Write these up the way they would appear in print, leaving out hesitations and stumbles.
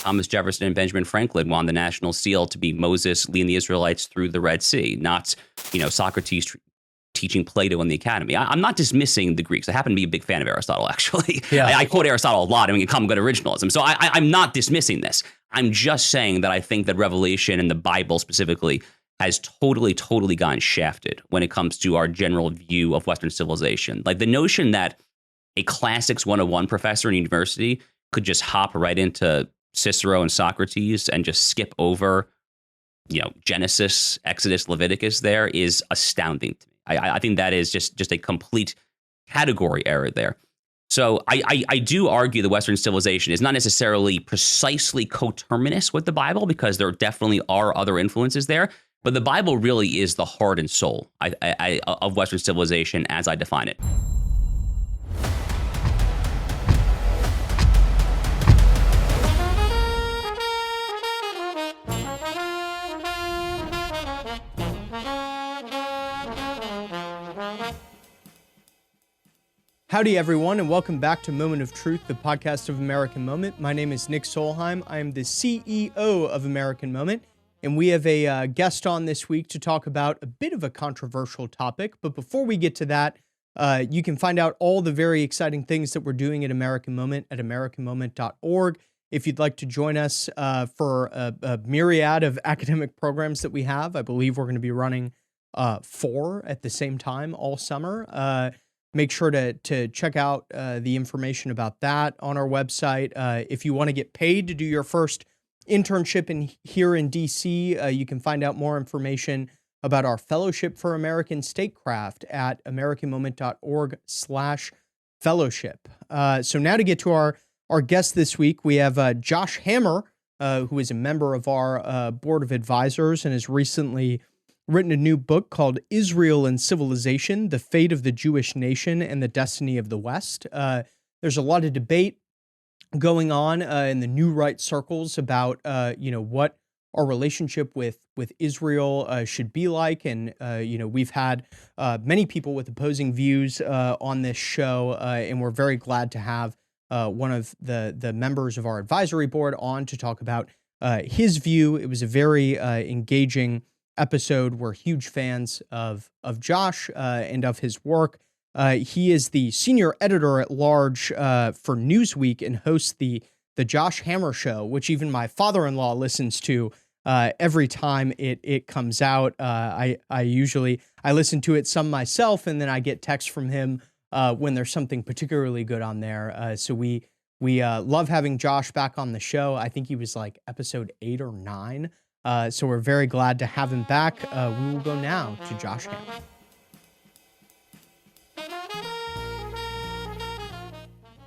Thomas Jefferson and Benjamin Franklin won the national seal to be Moses leading the Israelites through the Red Sea, not, Socrates teaching Plato in the academy. I'm not dismissing the Greeks. I happen to be a big fan of Aristotle, actually. Yeah. I quote Aristotle a lot. I mean, common good originalism. So I'm not dismissing this. I'm just saying that I think that Revelation and the Bible specifically has totally, totally gotten shafted when it comes to our general view of Western civilization. Like the notion that a classics 101 professor in university could just hop right into Cicero and Socrates and just skip over, Genesis, Exodus, Leviticus there is astounding to me. I think that is just a complete category error there. So I do argue the Western civilization is not necessarily precisely coterminous with the Bible, because there definitely are other influences there. But the Bible really is the heart and soul of Western civilization as I define it. Howdy, everyone, and welcome back to Moment of Truth, the podcast of American Moment. My name is Nick Solheim. I am the CEO of American Moment, and we have a guest on this week to talk about a bit of a controversial topic. But before we get to that, you can find out all the very exciting things that we're doing at American Moment at americanmoment.org. If you'd like to join us for a myriad of academic programs that we have, I believe we're going to be running 4 at the same time all summer. Make sure to check out the information about that on our website. If you want to get paid to do your first internship here in DC, you can find out more information about our Fellowship for American Statecraft at americanmoment.org/fellowship. So now to get to our guest this week, we have Josh Hammer, who is a member of our board of advisors and has recently written a new book called Israel and Civilization, The Fate of the Jewish Nation and the Destiny of the West. There's a lot of debate going on in the new right circles about, what our relationship with Israel should be like. And, we've had many people with opposing views on this show, and we're very glad to have one of the members of our advisory board on to talk about his view. It was a very engaging episode. We're huge fans of Josh and of his work. He is the senior editor at large for Newsweek and hosts the Josh Hammer Show, which even my father-in-law listens to every time it comes out. I listen to it some myself, and then I get texts from him when there's something particularly good on there. So we love having Josh back on the show. I think he was like episode 8 or 9. So we're very glad to have him back. We will go now to Josh Hammer.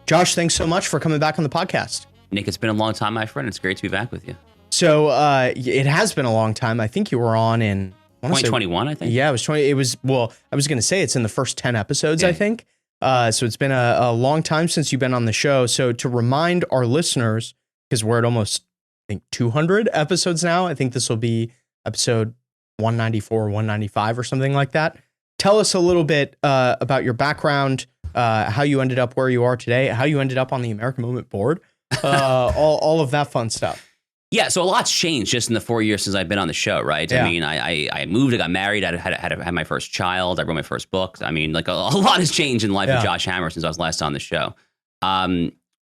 Josh, thanks so much for coming back on the podcast. Nick, it's been a long time, my friend. It's great to be back with you. So it has been a long time. I think you were on in 2021, I think. Yeah, it was 20. It was, well, I was going to say it's in the first 10 episodes, yeah. I think. So it's been a long time since you've been on the show. So to remind our listeners, because we're at almost, I think, 200 episodes now. I think this will be episode 194, 195 or something like that. Tell us a little bit about your background, how you ended up where you are today, how you ended up on the American Moment board, all of that fun stuff. Yeah, so a lot's changed just in the 4 years since I've been on the show, right? Yeah. I mean, I moved, I got married, I had my first child, I wrote my first book. I mean, like a lot has changed in the life of Josh Hammer since I was last on the show.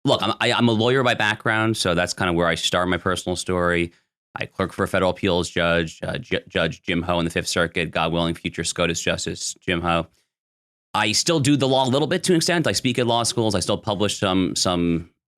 Look, I'm a lawyer by background, so that's kind of where I start my personal story. I clerk for a federal appeals judge, Judge Jim Ho in the Fifth Circuit, God willing, future SCOTUS Justice Jim Ho. I still do the law a little bit to an extent. I speak at law schools. I still publish some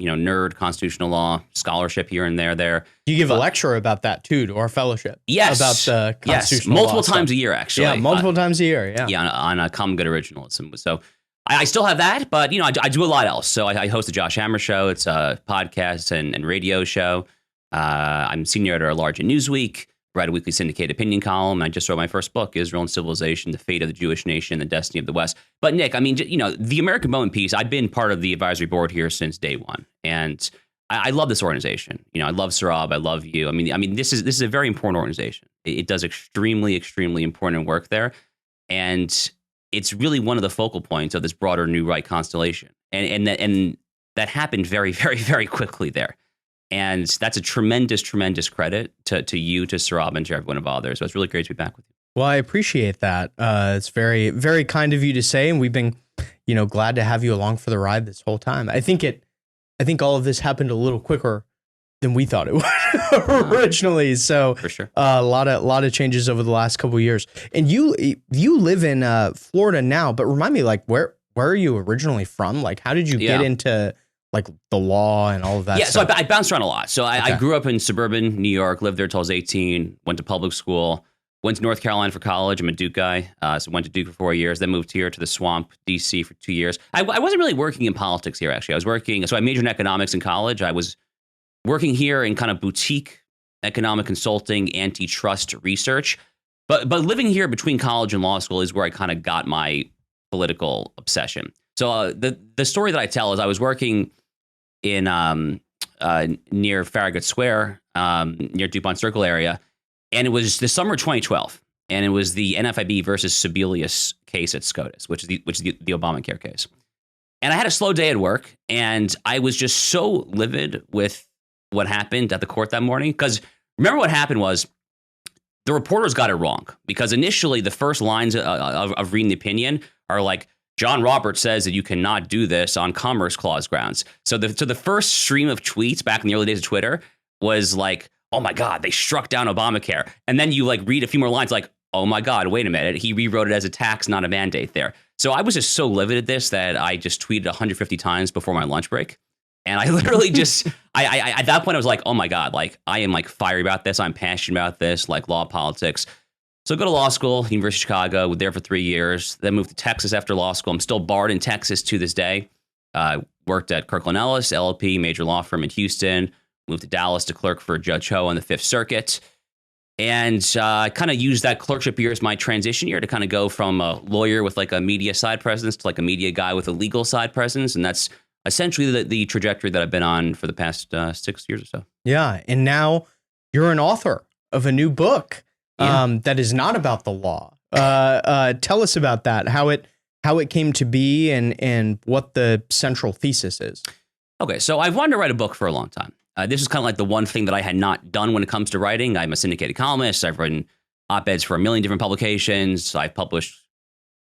nerd constitutional law scholarship here and there. You give a lecture about that too to our fellowship. Yes, about the constitutional multiple law times stuff. a year, actually. Yeah, multiple times a year. Yeah, on a common good originalism. So I still have that, but I do a lot else. So I host the Josh Hammer Show. It's a podcast and radio show. I'm senior editor at large at Newsweek. Write a weekly syndicated opinion column. I just wrote my first book, Israel and Civilization: The Fate of the Jewish Nation and the Destiny of the West. But Nick, I mean, the American Moment piece, I've been part of the advisory board here since day one. And I love this organization. I love Sarab. I love you. I mean, this is a very important organization. It does extremely, extremely important work there. And it's really one of the focal points of this broader new right constellation. And that happened very, very, very quickly there. And that's a tremendous, tremendous credit to you, to Sarab, and to everyone involved there. So it's really great to be back with you. Well, I appreciate that. It's very, very kind of you to say, and we've been, glad to have you along for the ride this whole time. I think all of this happened a little quicker than we thought it would originally. So for sure, a lot of changes over the last couple of years. And you live in Florida now, but remind me, like, where are you originally from? Like, how did you get into like the law and all of that? Yeah, stuff? so I bounced around a lot. So I grew up in suburban New York, lived there till I was 18, went to public school, went to North Carolina for college. I'm a Duke guy, so went to Duke for 4 years, then moved here to the Swamp, D.C. for 2 years. I wasn't really working in politics here, actually. So I majored in economics in college. I was working here in kind of boutique economic consulting, antitrust research. But living here between college and law school is where I kind of got my political obsession. So the story that I tell is I was working in near Farragut Square, near DuPont Circle area, and it was the summer of 2012, and it was the NFIB versus Sebelius case at SCOTUS, which is the Obamacare case. And I had a slow day at work, and I was just so livid with what happened at the court that morning. Because remember what happened was the reporters got it wrong, because initially the first lines of reading the opinion are like, John Roberts says that you cannot do this on Commerce Clause grounds. So the first stream of tweets back in the early days of Twitter was like, oh my God, they struck down Obamacare. And then you like read a few more lines like, oh my God, wait a minute. He rewrote it as a tax, not a mandate there. So I was just so livid at this that I just tweeted 150 times before my lunch break. And I literally just, I at that point, I was like, oh my God, like I am like fiery about this. I'm passionate about this, like law, politics. So I go to law school, University of Chicago, was there for 3 years, then moved to Texas after law school. I'm still barred in Texas to this day. Worked at Kirkland Ellis, LLP, major law firm in Houston, moved to Dallas to clerk for Judge Ho on the Fifth Circuit. And I kind of used that clerkship year as my transition year to kind of go from a lawyer with like a media side presence to like a media guy with a legal side presence. And that's essentially the trajectory that I've been on for the past 6 years or so. Yeah. And now you're an author of a new book. That is not about the law. Tell us about that, how it came to be and what the central thesis is. Okay, so I've wanted to write a book for a long time. This is kind of like the one thing that I had not done when it comes to writing. I'm a syndicated columnist. I've written op-eds for a million different publications. I've published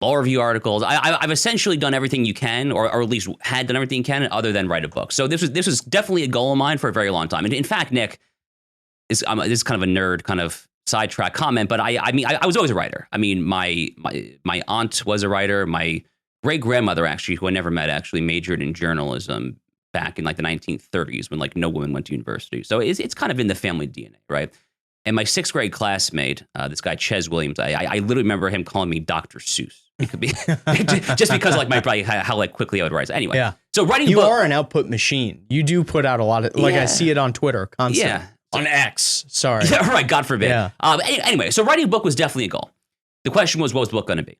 law review articles. I've essentially done everything you can, or at least had done everything you can, other than write a book. So this was definitely a goal of mine for a very long time. And in fact, Nick, this is kind of a nerd kind of sidetrack comment, but I mean, I was always a writer. I mean, my aunt was a writer. My great grandmother, actually, who I never met, actually majored in journalism back in like the 1930s when like no woman went to university. So it's kind of in the family DNA, right? And my sixth grade classmate, this guy Ches Williams, I literally remember him calling me Dr. Seuss. It could be just because like probably how like quickly I would write. Anyway, yeah. So writing you are an output machine. You do put out a lot of like I see it on Twitter constantly. Yeah. On X, sorry. Yeah, right, God forbid. Yeah. Anyway, so writing a book was definitely a goal. The question was, what was the book going to be?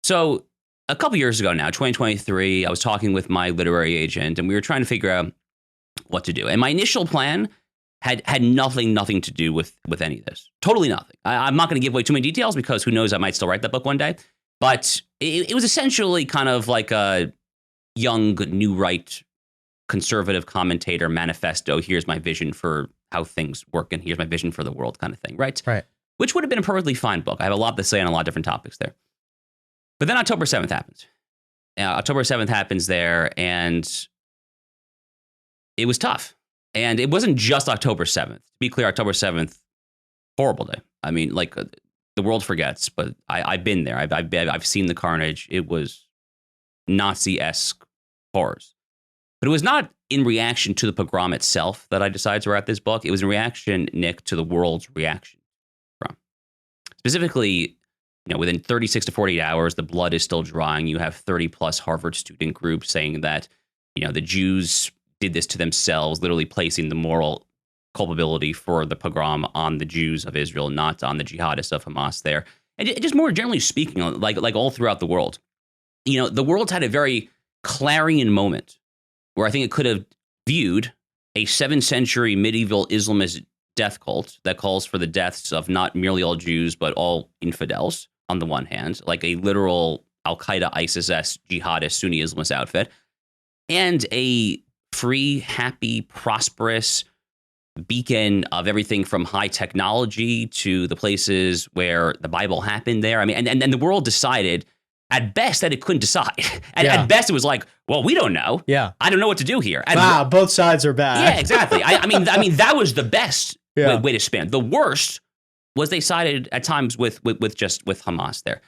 So a couple years ago now, 2023, I was talking with my literary agent, and we were trying to figure out what to do. And my initial plan had nothing to do with any of this. Totally nothing. I'm not going to give away too many details because who knows, I might still write that book one day. But it was essentially kind of like a young, new right, conservative commentator manifesto. Here's my vision for how things work, and here's my vision for the world kind of thing, right? Right. Which would have been a perfectly fine book. I have a lot to say on a lot of different topics there. But then October 7th happens. October 7th happens there, and it was tough. And it wasn't just October 7th. To be clear, October 7th, horrible day. I mean, like the world forgets, but I've been there. I've seen the carnage. It was Nazi-esque horrors. But it was not in reaction to the pogrom itself that I decided to write this book. It was in reaction, Nick, to the world's reaction from. Specifically, within 36 to 48 hours, the blood is still drying. You have 30 plus Harvard student groups saying that, the Jews did this to themselves, literally placing the moral culpability for the pogrom on the Jews of Israel, not on the jihadists of Hamas there. And just more generally speaking, like all throughout the world, the world's had a very clarion moment where I think it could have viewed a 7th century medieval Islamist death cult that calls for the deaths of not merely all Jews, but all infidels, on the one hand, like a literal Al-Qaeda, ISIS-esque jihadist Sunni Islamist outfit, and a free, happy, prosperous, beacon of everything from high technology to the places where the Bible happened there. I mean, and the world decided at best that it couldn't decide. At best, it was like, well, we don't know. Yeah. I don't know what to do here. And wow, both sides are bad. Yeah, exactly. I mean, that was the best way to spin it. The worst was they sided at times with Hamas there.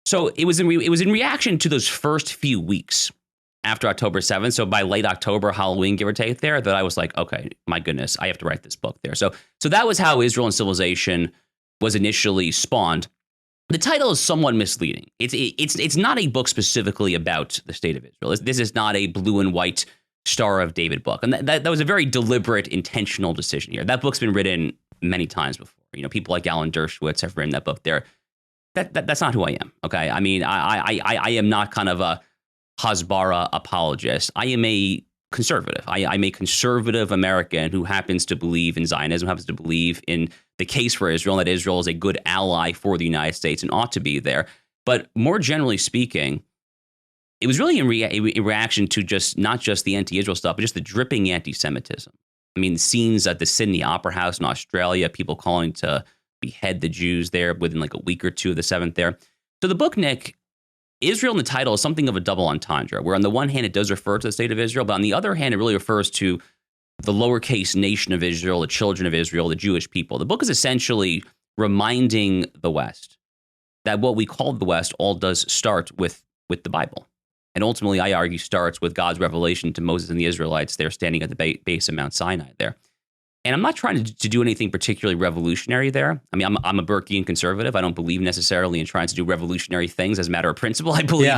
So it was in reaction to those first few weeks after October 7th. So by late October, Halloween, give or take there, that I was like, okay, my goodness, I have to write this book there. So that was how Israel and Civilization was initially spawned. The title is somewhat misleading. It's not a book specifically about the state of Israel. This is not a blue and white Star of David book. And that was a very deliberate, intentional decision here. That book's been written many times before. You know, people like Alan Dershowitz have written that book there. That's not who I am. Okay. I mean, I am not kind of a Hasbara apologist. I am a conservative. I'm a conservative American who happens to believe in Zionism, happens to believe in the case for Israel, and that Israel is a good ally for the United States and ought to be there. But more generally speaking, it was really in reaction to not just the anti-Israel stuff, but just the dripping anti-Semitism. I mean, scenes at the Sydney Opera House in Australia, people calling to behead the Jews there within like a week or two of the 7th there. So the book, Nick, Israel in the title is something of a double entendre, where on the one hand, it does refer to the state of Israel, but on the other hand, it really refers to the lowercase nation of Israel, the children of Israel, the Jewish people. The book is essentially reminding the West that what we call the West all does start with the Bible. And ultimately, I argue, starts with God's revelation to Moses and the Israelites there standing at the base of Mount Sinai there. And I'm not trying to do anything particularly revolutionary there. I mean, I'm a Burkean conservative. I don't believe necessarily in trying to do revolutionary things as a matter of principle. I believe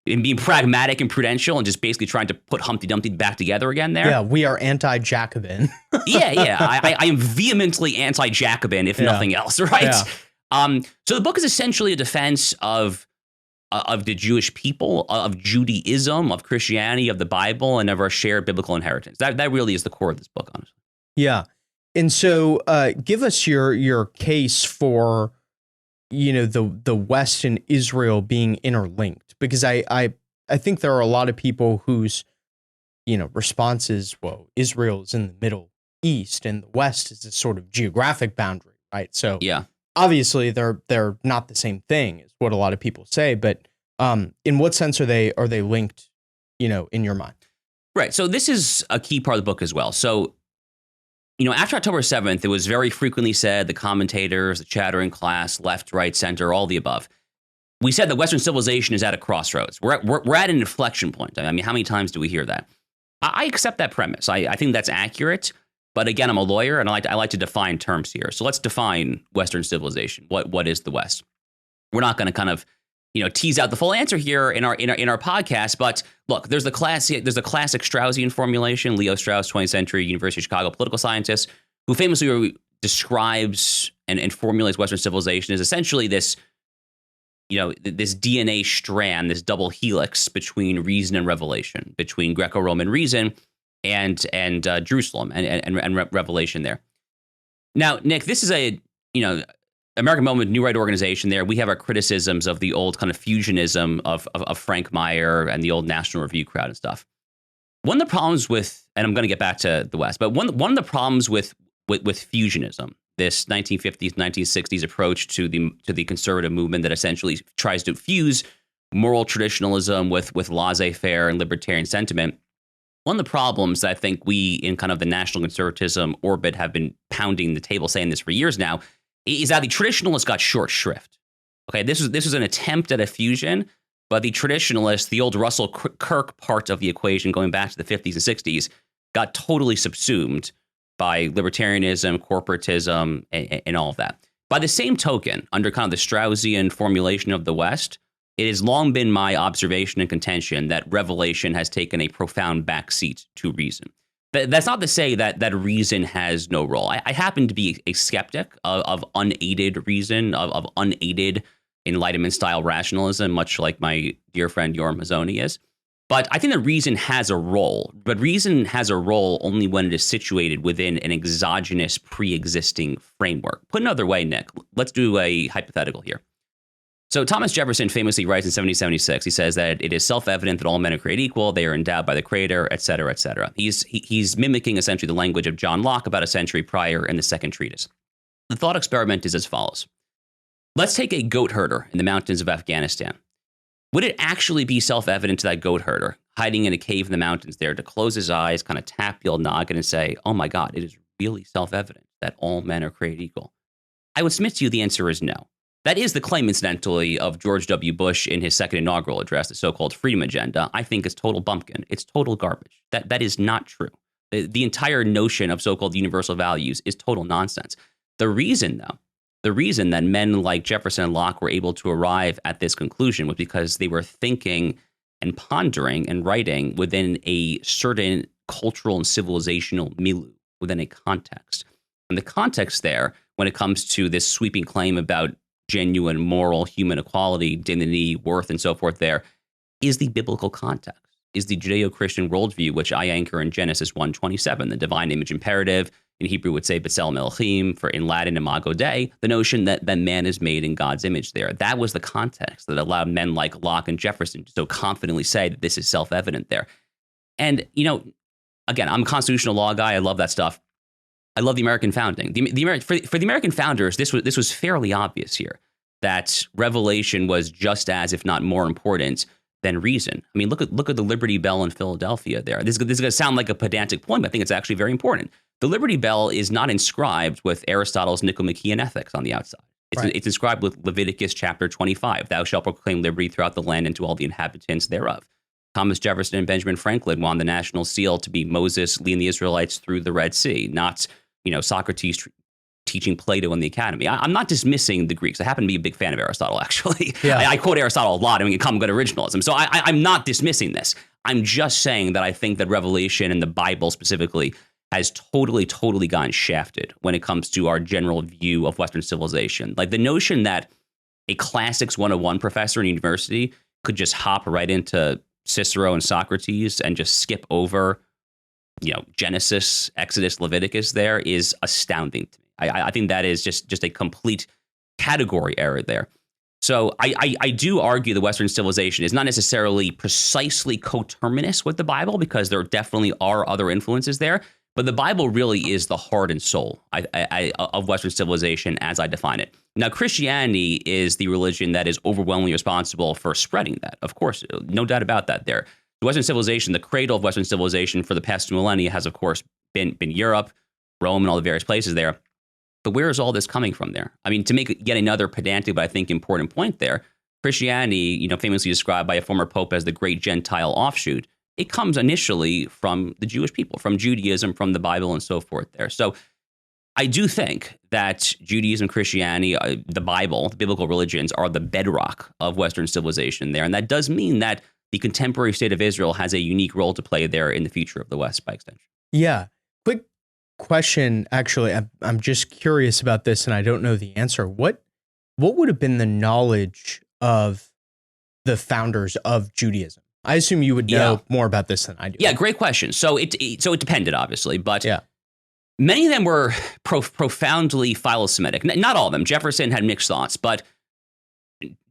in being pragmatic and prudential and just basically trying to put Humpty Dumpty back together again there. Yeah, we are anti-Jacobin. I am vehemently anti-Jacobin, if nothing else, right? Yeah. So the book is essentially a defense of the Jewish people, of Judaism, of Christianity, of the Bible, and of our shared biblical inheritance. That really is the core of this book, honestly. Yeah. And so give us your case for, the West and Israel being interlinked, because I think there are a lot of people whose, response is, well, Israel is in the Middle East and the West is this sort of geographic boundary, right? So obviously they're not the same thing is what a lot of people say, but in what sense are they linked, in your mind? Right. So this is a key part of the book as well. So after October 7th, it was very frequently said, the commentators, the chattering class, left, right, center, all the above. We said that Western civilization is at a crossroads. We're at an inflection point. I mean, how many times do we hear that? I accept that premise. I think that's accurate. But again, I'm a lawyer, and I like to define terms here. So let's define Western civilization. What is the West? We're not going to kind of tease out the full answer here in our podcast. But look, there's the classic Straussian formulation. Leo Strauss, 20th century University of Chicago political scientist, who famously describes and formulates Western civilization as essentially this, this DNA strand, this double helix between reason and revelation, between Greco-Roman reason and Jerusalem and revelation there. Now, Nick, this is a American Moment New Right organization there. We have our criticisms of the old kind of fusionism of Frank Meyer and the old National Review crowd and stuff. One of the problems with, and I'm going to get back to the West, but one of the problems with fusionism, this 1950s, 1960s approach to the conservative movement that essentially tries to fuse moral traditionalism with laissez-faire and libertarian sentiment. One of the problems that I think we in kind of the national conservatism orbit have been pounding the table saying this for years now is that the traditionalists got short shrift. Okay, this was an attempt at a fusion, but the traditionalists, the old Russell Kirk part of the equation going back to the 50s and 60s, got totally subsumed by libertarianism, corporatism, and all of that. By the same token, under kind of the Straussian formulation of the West, it has long been my observation and contention that revelation has taken a profound backseat to reason. That's not to say that reason has no role. I happen to be a skeptic of unaided reason, of unaided Enlightenment-style rationalism, much like my dear friend Yoram Hazony is. But I think that reason has a role. But reason has a role only when it is situated within an exogenous, pre-existing framework. Put another way, Nick, let's do a hypothetical here. So Thomas Jefferson famously writes in 1776, he says that it is self-evident that all men are created equal, they are endowed by the Creator, et cetera, et cetera. He's mimicking essentially the language of John Locke about a century prior in the second treatise. The thought experiment is as follows. Let's take a goat herder in the mountains of Afghanistan. Would it actually be self-evident to that goat herder hiding in a cave in the mountains there to close his eyes, kind of tap the old noggin and say, oh my God, it is really self-evident that all men are created equal? I would submit to you the answer is no. That is the claim, incidentally, of George W. Bush in his second inaugural address, the so-called Freedom Agenda. I think it's total bumpkin. It's total garbage. That is not true. The entire notion of so-called universal values is total nonsense. The reason that men like Jefferson and Locke were able to arrive at this conclusion was because they were thinking and pondering and writing within a certain cultural and civilizational milieu, within a context. And the context there, when it comes to this sweeping claim about genuine moral human equality, dignity, worth, and so forth there, is the biblical context, is the Judeo-Christian worldview, which I anchor in Genesis 1:27, the divine image imperative. In Hebrew would say B'Tselem Elohim, for in Latin Imago Dei, the notion that man is made in God's image there. That was the context that allowed men like Locke and Jefferson to so confidently say that this is self-evident there. And, again, I'm a constitutional law guy. I love that stuff. I love the American founding. For the American founders, this was fairly obvious here, that revelation was just as, if not more important than reason. I mean, look at the Liberty Bell in Philadelphia there. This is going to sound like a pedantic point, but I think it's actually very important. The Liberty Bell is not inscribed with Aristotle's Nicomachean Ethics on the outside. It's inscribed with Leviticus chapter 25. Thou shalt proclaim liberty throughout the land and to all the inhabitants thereof. Thomas Jefferson and Benjamin Franklin won the national seal to be Moses leading the Israelites through the Red Sea, not Socrates teaching Plato in the academy. I'm not dismissing the Greeks. I happen to be a big fan of Aristotle, actually. Yeah. I quote Aristotle a lot. I mean, common good originalism. So I'm not dismissing this. I'm just saying that I think that revelation and the Bible specifically has totally, totally gone shafted when it comes to our general view of Western civilization. Like the notion that a classics 101 professor in university could just hop right into Cicero and Socrates and just skip over Genesis, Exodus, Leviticus there is astounding to me. I think that is just a complete category error there. So I do argue the Western civilization is not necessarily precisely coterminous with the Bible, because there definitely are other influences there. But the Bible really is the heart and soul of Western civilization as I define it. Now, Christianity is the religion that is overwhelmingly responsible for spreading that. Of course, no doubt about that there. The Western civilization, the cradle of Western civilization for the past 2 millennia has, of course, been Europe, Rome, and all the various places there. But where is all this coming from there? I mean, to make yet another pedantic but I think important point there, Christianity, famously described by a former pope as the great Gentile offshoot, it comes initially from the Jewish people, from Judaism, from the Bible, and so forth there. So I do think that Judaism, Christianity, the Bible, the biblical religions are the bedrock of Western civilization there. And that does mean that the contemporary state of Israel has a unique role to play there in the future of the West by extension. Yeah. Quick question, actually. I'm just curious about this, and I don't know the answer. What would have been the knowledge of the founders of Judaism? I assume you would know more about this than I do. Yeah, great question. So it depended, obviously, but many of them were profoundly philo-Semitic. Not all of them. Jefferson had mixed thoughts, but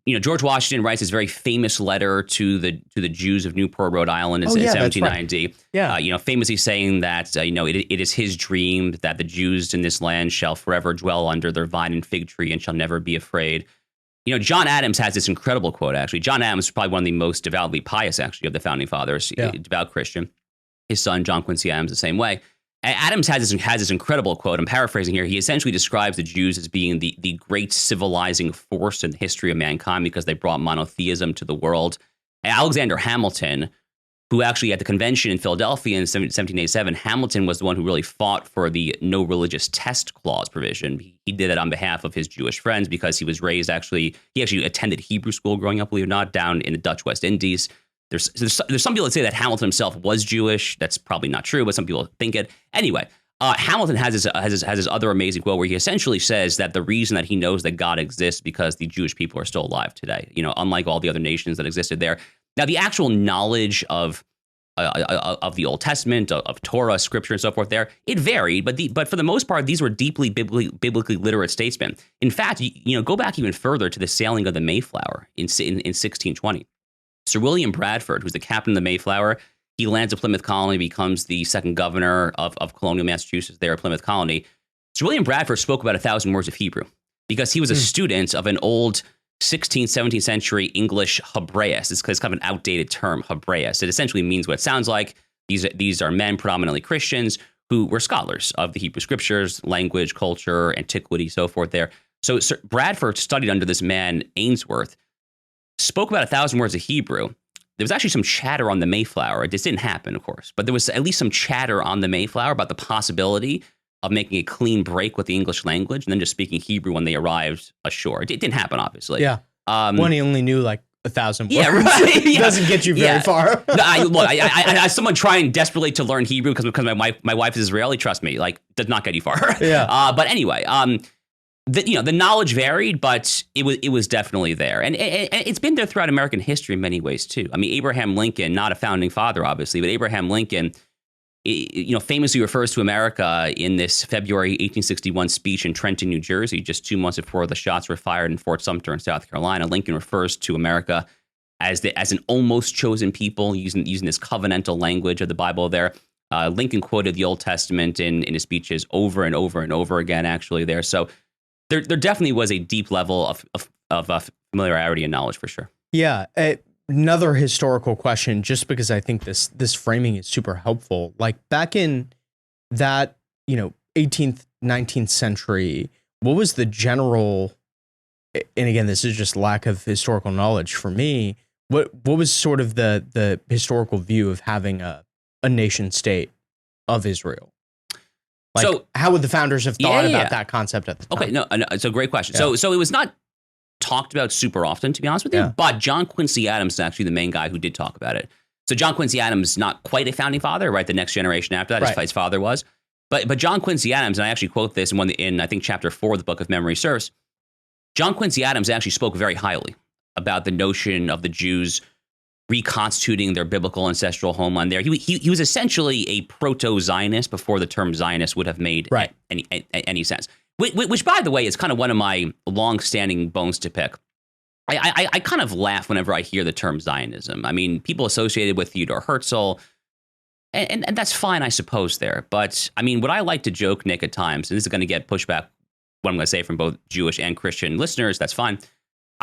George Washington writes his very famous letter to the Jews of Newport, Rhode Island in 1790. Right. Yeah, famously saying that it is his dream that the Jews in this land shall forever dwell under their vine and fig tree and shall never be afraid. John Adams has this incredible quote, actually. John Adams is probably one of the most devoutly pious, actually, of the founding fathers, a devout Christian. His son, John Quincy Adams, the same way. Adams has this incredible quote. I'm paraphrasing here. He essentially describes the Jews as being the great civilizing force in the history of mankind because they brought monotheism to the world. Alexander Hamilton, who actually at the convention in Philadelphia in 1787, Hamilton was the one who really fought for the no religious test clause provision. He did it on behalf of his Jewish friends because he was raised he actually attended Hebrew school growing up, believe it or not, down in the Dutch West Indies. There's some people that say that Hamilton himself was Jewish. That's probably not true, but some people think it. Anyway, Hamilton has his other amazing quote where he essentially says that the reason that he knows that God exists because the Jewish people are still alive today, unlike all the other nations that existed there. Now, the actual knowledge of of the Old Testament, of Torah, Scripture, and so forth. There, it varied, but for the most part, these were deeply biblically literate statesmen. In fact, go back even further to the sailing of the Mayflower in 1620. Sir William Bradford, who's the captain of the Mayflower, he lands at Plymouth Colony, becomes the second governor of colonial Massachusetts there at Plymouth Colony. Sir William Bradford spoke about 1,000 words of Hebrew because he was a student of an old 16th, 17th century English Hebraeus. It's kind of an outdated term, Hebraeus. It essentially means what it sounds like. These are men, predominantly Christians, who were scholars of the Hebrew scriptures, language, culture, antiquity, so forth there. So Sir Bradford studied under this man, Ainsworth, spoke about 1,000 words of Hebrew. There was actually some chatter on the Mayflower. This didn't happen, of course, but there was at least some chatter on the Mayflower about the possibility of making a clean break with the English language and then just speaking Hebrew when they arrived ashore. It didn't happen, obviously. Yeah. When he only knew like 1,000 words. Yeah, right. It doesn't get you very far. No, I as someone trying desperately to learn Hebrew because my wife is Israeli, trust me, like, does not get you far. Yeah. But anyway, the knowledge varied, but it was definitely there. And it's been there throughout American history in many ways, too. I mean, Abraham Lincoln, not a founding father, obviously, but Abraham Lincoln, famously refers to America in this February 1861 speech in Trenton, New Jersey, just 2 months before the shots were fired in Fort Sumter in South Carolina. Lincoln refers to America as an almost chosen people, using this covenantal language of the Bible there. Lincoln quoted the Old Testament in his speeches over and over and over again, actually, there. So there definitely was a deep level of familiarity and knowledge, for sure. Yeah. Another historical question, just because I think this framing is super helpful. Like back in that, 18th, 19th century, what was the general, and again, this is just lack of historical knowledge for me, what was sort of the historical view of having a nation state of Israel? Like, so how would the founders have thought about that concept at the time? Okay, no, it's a great question. Yeah. So it was not talked about super often, to be honest with you, but John Quincy Adams is actually the main guy who did talk about it. So John Quincy Adams, not quite a founding father, right? The next generation after that, his father was. But John Quincy Adams, and I actually quote this in I think chapter 4 of the book of Memory Serves, John Quincy Adams actually spoke very highly about the notion of the Jews reconstituting their biblical ancestral homeland there. He was essentially a proto-Zionist before the term Zionist would have made any sense. Which, by the way, is kind of one of my long-standing bones to pick. I kind of laugh whenever I hear the term Zionism. I mean, people associated with Theodor Herzl, and that's fine, I suppose, there. But, I mean, what I like to joke, Nick, at times, and this is going to get pushback, what I'm going to say from both Jewish and Christian listeners, that's fine.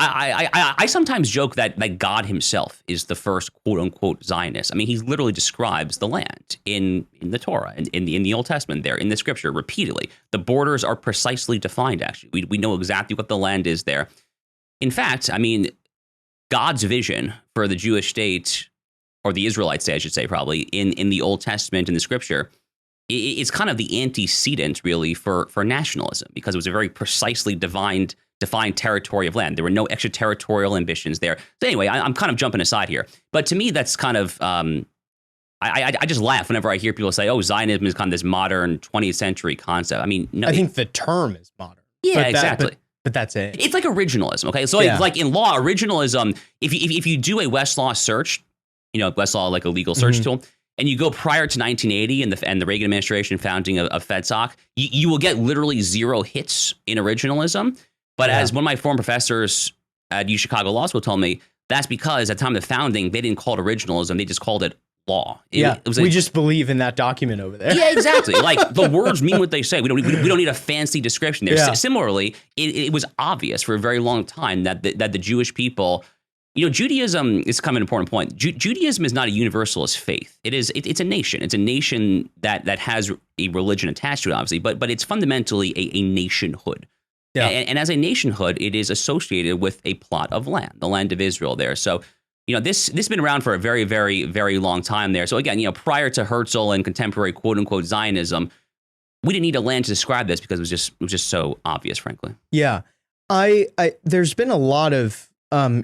I sometimes joke that God himself is the first quote-unquote Zionist. I mean, he literally describes the land in the Torah, in the Old Testament there, in the Scripture, repeatedly. The borders are precisely defined, actually. We know exactly what the land is there. In fact, I mean, God's vision for the Jewish state, or the Israelite state, I should say, probably, in the Old Testament, in the Scripture, it's kind of the antecedent, really, for nationalism, because it was a very precisely defined territory of land. There were no extraterritorial ambitions there. So anyway, I'm kind of jumping aside here. But to me, that's kind of, I just laugh whenever I hear people say, oh, Zionism is kind of this modern 20th century concept. I mean, no. I think the term is modern. Yeah, exactly. But that's it. It's like originalism, okay? So like in law, originalism, if you do a Westlaw search, Westlaw, like a legal search tool, and you go prior to 1980 and the Reagan administration founding of FedSoc, you will get literally 0 hits in originalism. But as one of my former professors at U Chicago Law School told me, that's because at the time of the founding, they didn't call it originalism. They just called it law. It was we just believe in that document over there. Yeah, exactly. Like the words mean what they say. We don't need a fancy description there. Yeah. Similarly, it was obvious for a very long time that the Jewish people, Judaism is kind of an important point. Judaism is not a universalist faith. It's a nation. It's a nation that has a religion attached to it, obviously, but it's fundamentally a nationhood. Yeah. And as a nationhood, it is associated with a plot of land, the land of Israel there. So, this has been around for a very, very, very long time there. So again, prior to Herzl and contemporary quote unquote Zionism, we didn't need a land to describe this because it was just so obvious, frankly. Yeah. There's been a lot of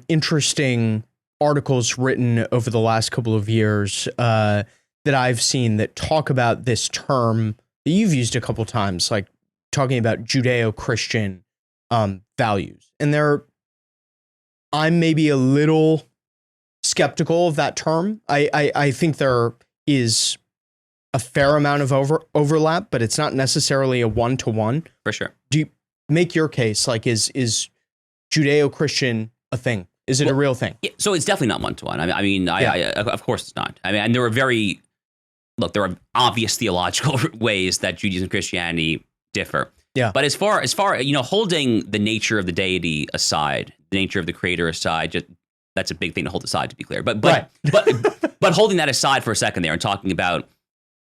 interesting articles written over the last couple of years that I've seen that talk about this term that you've used a couple times, like talking about Judeo-Christian values. And I'm maybe a little skeptical of that term. I think there is a fair amount of overlap, but it's not necessarily a one-to-one. For sure. Do you make your case? Like, is Judeo-Christian a thing? Is it a real thing? Yeah, so it's definitely not one-to-one. Of course it's not. I mean, and there are obvious theological ways that Judaism and Christianity differ. Yeah. But as far holding the nature of the deity aside, the nature of the creator aside, that's a big thing to hold aside, to be clear. But holding that aside for a second there and talking about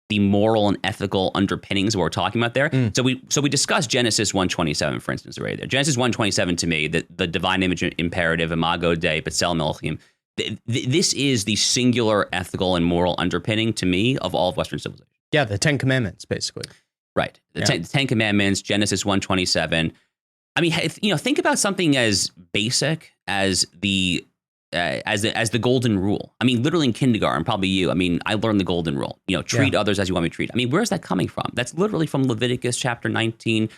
the moral and ethical underpinnings of what we're talking about there. So we discussed Genesis 1:27, for instance, right there. Genesis 1:27 to me, the divine image imperative, imago Dei, B'Tselem Elohim. This is the singular ethical and moral underpinning to me of all of Western civilization. Yeah, the Ten Commandments, basically. Right. The Ten Commandments, Genesis 1:27. I mean, think about something as basic as the golden rule. I mean, literally in kindergarten, probably you. I mean, I learned the golden rule. Treat others as you want me to treat. I mean, where's that coming from? That's literally from Leviticus chapter 19,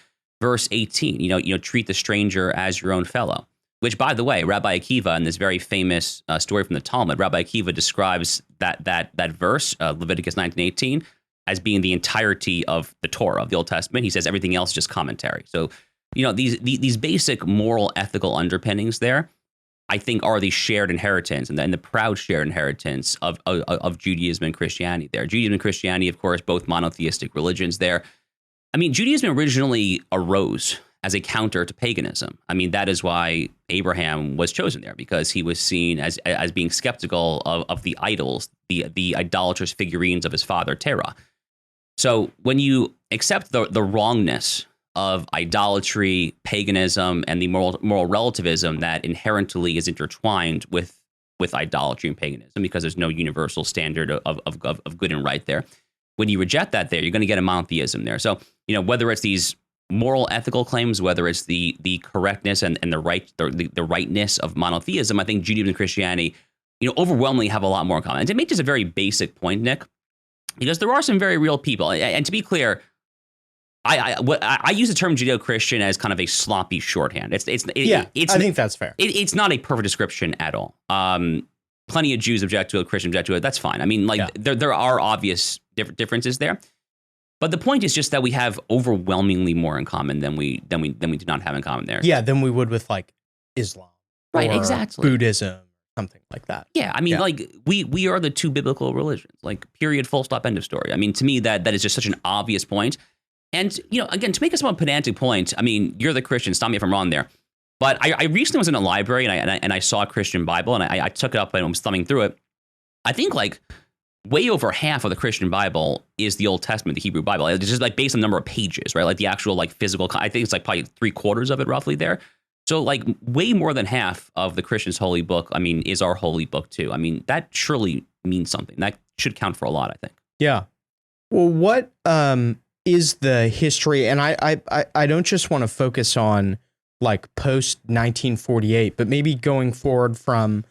verse 18. Treat the stranger as your own fellow. Which, by the way, Rabbi Akiva, in this very famous story from the Talmud, Rabbi Akiva describes that verse, Leviticus 19:18, as being the entirety of the Torah, of the Old Testament. He says everything else is just commentary. So, these basic moral, ethical underpinnings there, I think, are the shared inheritance and the proud shared inheritance of Judaism and Christianity there. Judaism and Christianity, of course, both monotheistic religions there. I mean, Judaism originally arose as a counter to paganism. I mean, that is why Abraham was chosen there, because he was seen as being skeptical of the idols, the idolatrous figurines of his father, Terah. So when you accept the wrongness of idolatry, paganism, and the moral relativism that inherently is intertwined with idolatry and paganism, because there's no universal standard of good and right there. When you reject that there, you're going to get a monotheism there. So, whether it's these moral, ethical claims, whether it's the correctness and the rightness of monotheism, I think Judaism and Christianity, overwhelmingly have a lot more in common. And to make just a very basic point, Nick, because there are some very real people, and to be clear, I use the term Judeo-Christian as kind of a sloppy shorthand. I think that's fair. It's not a perfect description at all. Plenty of Jews object to it, Christians object to it. That's fine. I mean, there are obvious differences there. But the point is just that we have overwhelmingly more in common than we do not have in common there. Yeah, than we would with like Islam, right? Exactly, Buddhism, something like that. Yeah, I mean, we are the two biblical religions. Like, period, full stop, end of story. I mean, to me, that is just such an obvious point. And again, to make a somewhat pedantic point, I mean, you're the Christian. Stop me if I'm wrong there. But I recently was in a library and I saw a Christian Bible and I took it up and I was thumbing through it. I think like way over half of the Christian Bible is the Old Testament, the Hebrew Bible. It's just like based on the number of pages, right? Like the actual like physical, I think it's like probably 3/4 of it roughly there. So like way more than half of the Christian's holy book, I mean, is our holy book too. I mean, that surely means something. That should count for a lot, I think. Yeah. Well, what is the history? And I don't just want to focus on like post 1948, but maybe going forward from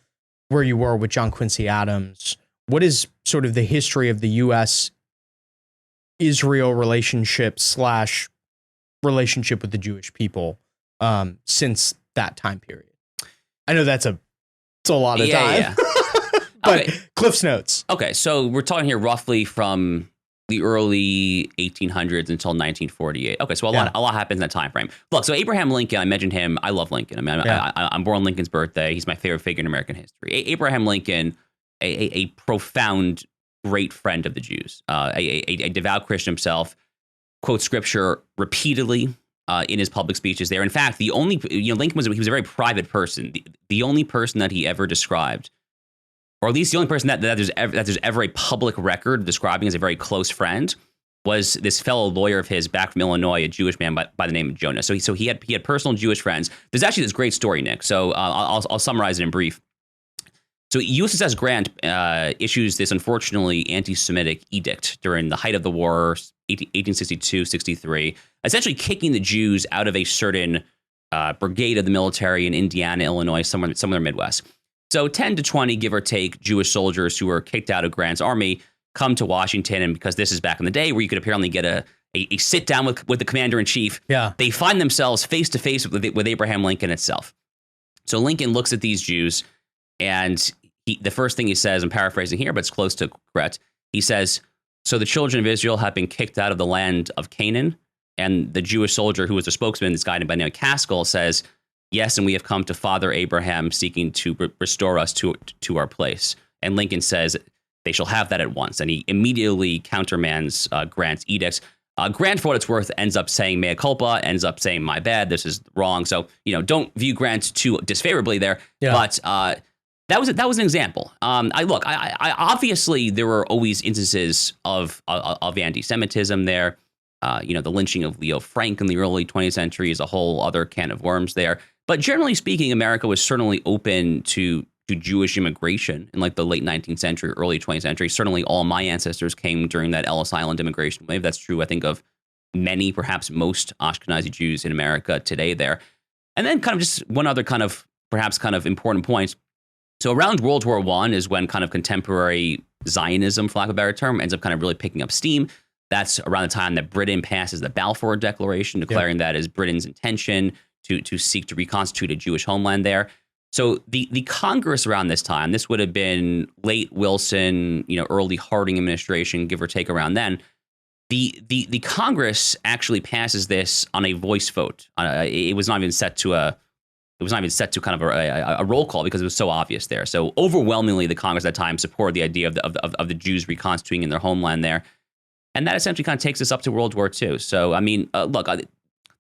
where you were with John Quincy Adams. What is sort of the history of the U.S. Israel relationship / relationship with the Jewish people since that time period? I know it's a lot of time. Yeah. But okay. Cliff's Notes. Okay, so we're talking here roughly from the early 1800s until 1948. Okay, so a lot happens in that time frame. Look, so Abraham Lincoln, I mentioned him. I love Lincoln. I mean, I'm born on Lincoln's birthday. He's my favorite figure in American history. Abraham Lincoln, a profound, great friend of the Jews, a devout Christian himself, quotes scripture repeatedly in his public speeches there. In fact, the only, Lincoln he was a very private person. The only person that he ever described, or at least the only person that there's ever a public record describing as a very close friend, was this fellow lawyer of his back from Illinois, a Jewish man by the name of Jonah. So he had personal Jewish friends. There's actually this great story, Nick. So I'll summarize it in brief. So USS Grant issues this unfortunately anti-Semitic edict during the height of the war, 1862-63, essentially kicking the Jews out of a certain brigade of the military in Indiana, Illinois, somewhere in the Midwest. So 10 to 20, give or take, Jewish soldiers who were kicked out of Grant's army come to Washington, and because this is back in the day where you could apparently get a sit down with the commander in chief, they find themselves face to face with Abraham Lincoln itself. So Lincoln looks at these Jews and the first thing he says, I'm paraphrasing here, but it's close to correct. He says, so the children of Israel have been kicked out of the land of Canaan. And the Jewish soldier who was a spokesman, this guy by the name of Caskell, says, yes, and we have come to Father Abraham seeking to restore us to our place. And Lincoln says, they shall have that at once. And he immediately countermands Grant's edicts. Grant, for what it's worth, ends up saying mea culpa, ends up saying my bad, this is wrong. So, don't view Grant too disfavorably there. Yeah. But that was an example. I obviously there were always instances of anti-Semitism there. The lynching of Leo Frank in the early 20th century is a whole other can of worms there. But generally speaking, America was certainly open to Jewish immigration in like the late 19th century, early 20th century. Certainly all my ancestors came during that Ellis Island immigration wave. That's true, I think, of many, perhaps most Ashkenazi Jews in America today there. And then kind of just one other kind of important point. So around World War I is when kind of contemporary Zionism, for lack of a better term, ends up kind of really picking up steam. That's around the time that Britain passes the Balfour Declaration, declaring that as Britain's intention to seek to reconstitute a Jewish homeland there. So the Congress around this time, this would have been late Wilson, early Harding administration, give or take around then. The Congress actually passes this on a voice vote. It was not even set to kind of a roll call because it was so obvious there. So overwhelmingly, the Congress at that time supported the idea of the Jews reconstituting in their homeland there. And that essentially kind of takes us up to World War II. So, I mean, look,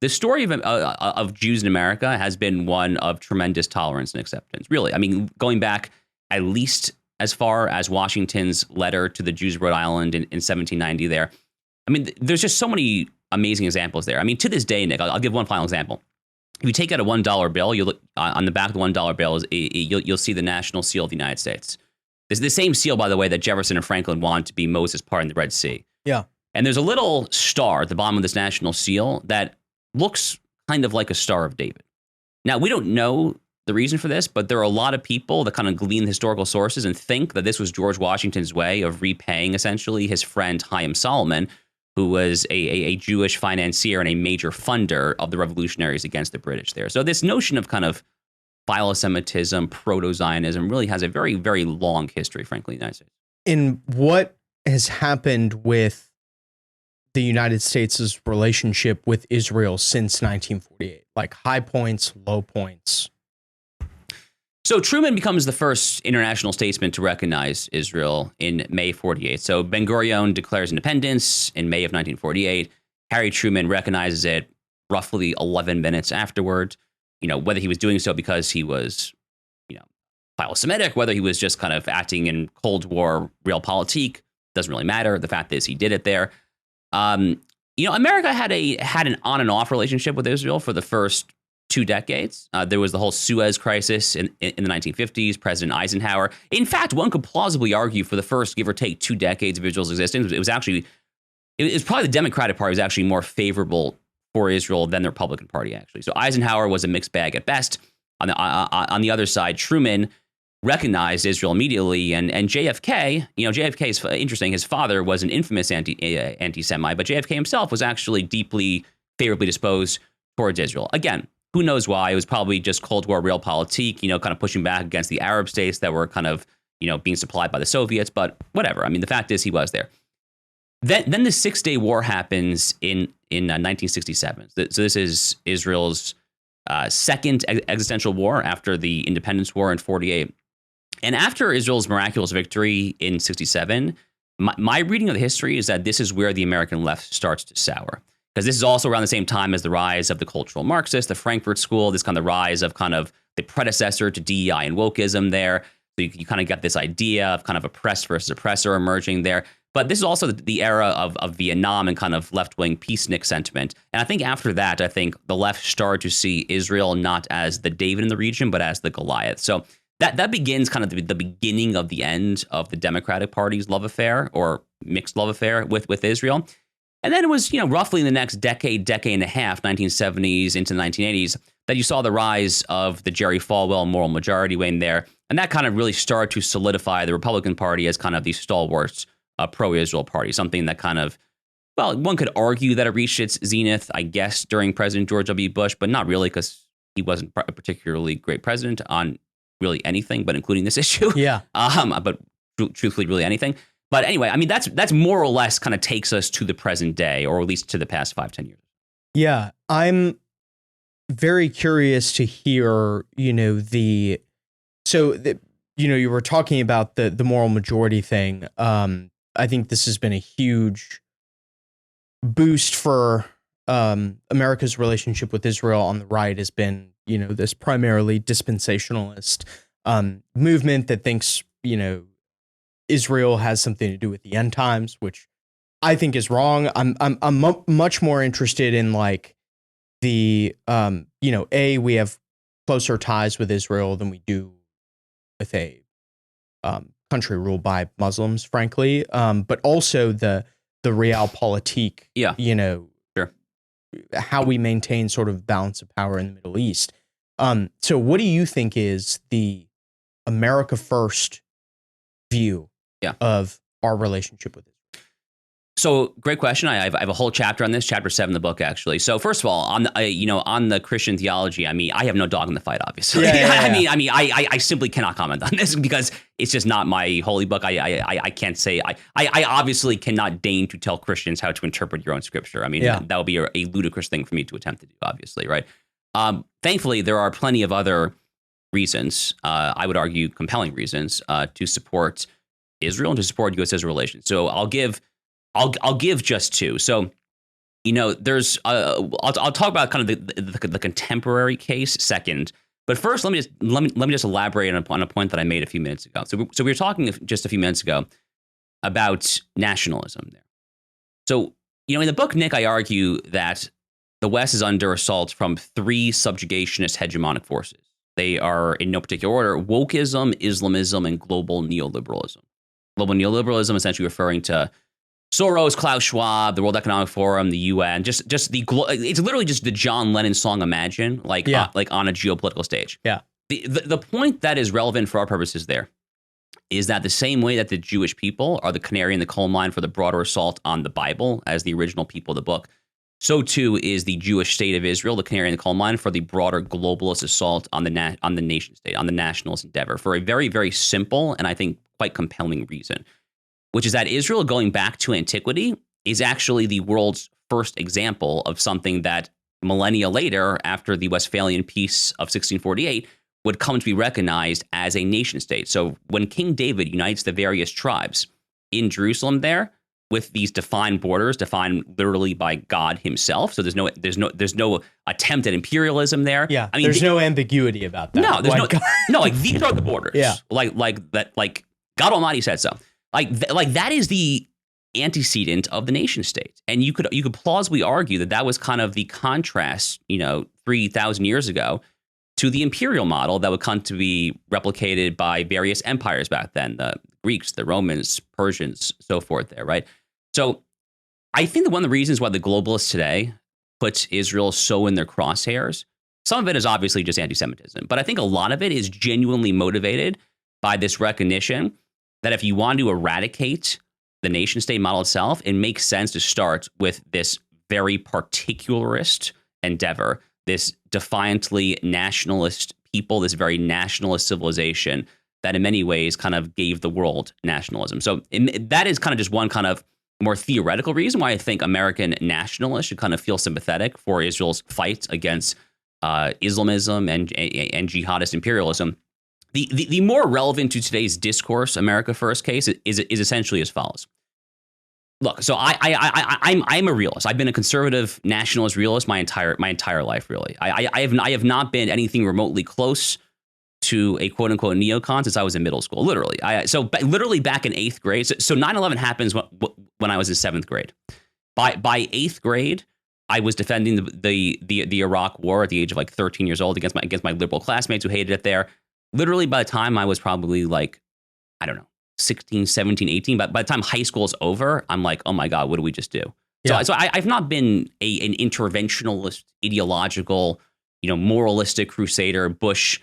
the story of Jews in America has been one of tremendous tolerance and acceptance, really. I mean, going back at least as far as Washington's letter to the Jews of Rhode Island in 1790 there. I mean, there's just so many amazing examples there. I mean, to this day, Nick, I'll give one final example. If you take out a $1 bill, you look on the back of the $1 bill, you'll see the national seal of the United States. It's the same seal, by the way, that Jefferson and Franklin wanted to be Moses' part in the Red Sea. Yeah. And there's a little star at the bottom of this national seal that looks kind of like a Star of David. Now, we don't know the reason for this, but there are a lot of people that kind of glean historical sources and think that this was George Washington's way of repaying, essentially, his friend Chaim Solomon, who was a Jewish financier and a major funder of the revolutionaries against the British there. So this notion of kind of philo-Semitism, proto-Zionism really has a very, very long history, frankly, in the United States. In what has happened with the United States' relationship with Israel since 1948? Like high points, low points. So Truman becomes the first international statesman to recognize Israel in May 48. So Ben-Gurion declares independence in May of 1948. Harry Truman recognizes it roughly 11 minutes afterward. Whether he was doing so because he was, philo-Semitic, whether he was just kind of acting in Cold War realpolitik, doesn't really matter. The fact is he did it there. America had an on and off relationship with Israel for the first 2 decades. There was the whole Suez crisis in the 1950s, President Eisenhower. In fact, one could plausibly argue for the first, give or take, 2 decades of Israel's existence, it was probably the Democratic Party was actually more favorable for Israel than the Republican Party, actually. So Eisenhower was a mixed bag at best. On the other side, Truman recognized Israel immediately, and JFK, JFK is interesting. His father was an infamous anti-Semite, but JFK himself was actually deeply favorably disposed towards Israel. Again, who knows why? It was probably just Cold War realpolitik, kind of pushing back against the Arab states that were kind of, being supplied by the Soviets, but whatever. I mean, the fact is he was there. Then the 6-Day War happens in 1967. So this is Israel's second existential war after the independence war in 48. And after Israel's miraculous victory in 67, my reading of the history is that this is where the American left starts to sour. Because this is also around the same time as the rise of the cultural Marxists, the Frankfurt School, this kind of rise of kind of the predecessor to DEI and wokeism there. So you kind of get this idea of kind of oppressed versus oppressor emerging there. But this is also the era of Vietnam and kind of left-wing peacenik sentiment. And I think after that, the left started to see Israel not as the David in the region, but as the Goliath. So that begins kind of the beginning of the end of the Democratic Party's love affair or mixed love affair with Israel. And then it was, roughly in the next decade and a half, 1970s into the 1980s, that you saw the rise of the Jerry Falwell moral majority wane there. And that kind of really started to solidify the Republican Party as kind of the stalwart pro-Israel party, something that kind of, well, one could argue that it reached its zenith, I guess, during President George W. Bush, but not really because he wasn't a particularly great president on really anything, but including this issue. Yeah. But truthfully, really anything. But anyway, I mean, that's more or less kind of takes us to the present day, or at least to the past 5-10 years. Yeah, I'm very curious to hear, you were talking about the moral majority thing. I think this has been a huge boost for America's relationship with Israel on the right. Has been, this primarily dispensationalist movement that thinks, Israel has something to do with the end times, which I think is wrong. I'm much more interested in like we have closer ties with Israel than we do with a country ruled by Muslims, frankly. But also the realpolitik, Sure. How we maintain sort of balance of power in the Middle East. So what do you think is the America First view of our relationship with Israel? So great question. I have a whole chapter on this, chapter 7 of the book, actually. So first of all, on the Christian theology, I mean, I have no dog in the fight, obviously. I mean, I simply cannot comment on this because it's just not my holy book. I can't say I obviously cannot deign to tell Christians how to interpret your own scripture. I mean, that would be a ludicrous thing for me to attempt to do, obviously, right? Thankfully, there are plenty of other reasons, I would argue compelling reasons, to support Israel and to support U.S. Israel relations. So I'll give just two. So, there's I'll talk about kind of the contemporary case second. But first, let me just elaborate on a point that I made a few minutes ago. So we were talking just a few minutes ago about nationalism there. So, in the book, Nick, I argue that the West is under assault from 3 subjugationist hegemonic forces. They are, in no particular order, wokeism, Islamism, and global neoliberalism. Global neoliberalism essentially referring to Soros, Klaus Schwab, the World Economic Forum, the UN, it's literally just the John Lennon song Imagine, like on a geopolitical stage. Yeah. The point that is relevant for our purposes there is that the same way that the Jewish people are the canary in the coal mine for the broader assault on the Bible as the original people of the book, so too is the Jewish state of Israel the canary in the coal mine for the broader globalist assault on the nation state, on the nationalist endeavor, for a very, very simple and I think quite compelling reason, which is that Israel going back to antiquity is actually the world's first example of something that millennia later, after the Westphalian Peace of 1648, would come to be recognized as a nation state. So when King David unites the various tribes in Jerusalem there with these defined borders, defined literally by God himself. So there's no attempt at imperialism there. Yeah, I mean, there's no ambiguity about that. No, like these are the borders. Yeah, like that, like God Almighty said so. Like that is the antecedent of the nation state, and you could plausibly argue that was kind of the contrast, 3,000 years ago, to the imperial model that would come to be replicated by various empires back then, the Greeks, the Romans, Persians, so forth. There, right? So, I think that one of the reasons why the globalists today put Israel so in their crosshairs, some of it is obviously just anti-Semitism, but I think a lot of it is genuinely motivated by this recognition that if you want to eradicate the nation state model itself, it makes sense to start with this very particularist endeavor, this defiantly nationalist people, this very nationalist civilization that in many ways kind of gave the world nationalism. So that is kind of just one kind of more theoretical reason why I think American nationalists should kind of feel sympathetic for Israel's fight against Islamism and jihadist imperialism. The more relevant to today's discourse America First case is essentially as follows. Look, so I'm a realist. I've been a conservative nationalist realist my entire life, really. I have not been anything remotely close to a quote unquote neocon since I was in middle school. Literally, literally back in 8th grade. So 9/11 happens when I was in 7th grade. By 8th grade, I was defending the Iraq War at the age of like 13 years old against my liberal classmates who hated it there. Literally, by the time I was probably like, I don't know, 16, 17, 18, but by the time high school is over, I'm like, oh my God, what did we just do? Yeah. So I've not been an interventionalist, ideological, moralistic crusader, Bush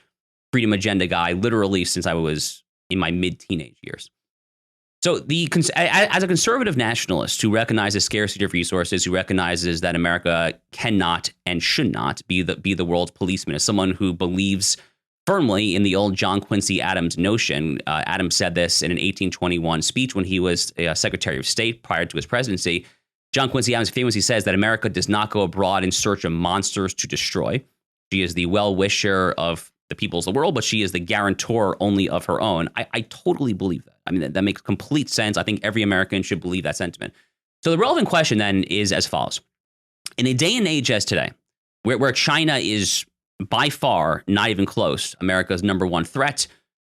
freedom agenda guy, literally since I was in my mid-teenage years. So as a conservative nationalist who recognizes scarcity of resources, who recognizes that America cannot and should not be the world's policeman, as someone who believes firmly in the old John Quincy Adams notion. Adams said this in an 1821 speech when he was Secretary of State prior to his presidency. John Quincy Adams famously says that America does not go abroad in search of monsters to destroy. She is the well-wisher of the peoples of the world, but she is the guarantor only of her own. I totally believe that. I mean, that makes complete sense. I think every American should believe that sentiment. So the relevant question then is as follows. In a day and age as today, where China is by far not even close, America's number one threat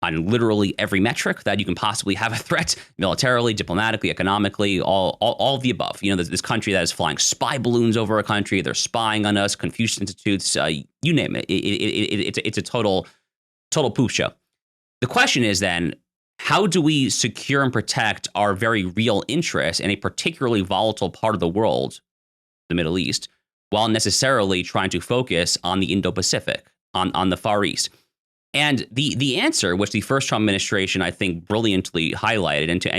on literally every metric that you can possibly have a threat, militarily, diplomatically, economically, all of the above. You know, there's this country that is flying spy balloons over a country. They're spying on us, Confucius Institutes, you name it. It's a total poop show. The question is then, how do we secure and protect our very real interests in a particularly volatile part of the world, the Middle East, while necessarily trying to focus on the Indo-Pacific, on the Far East? And the answer, which the first Trump administration, I think, brilliantly highlighted and to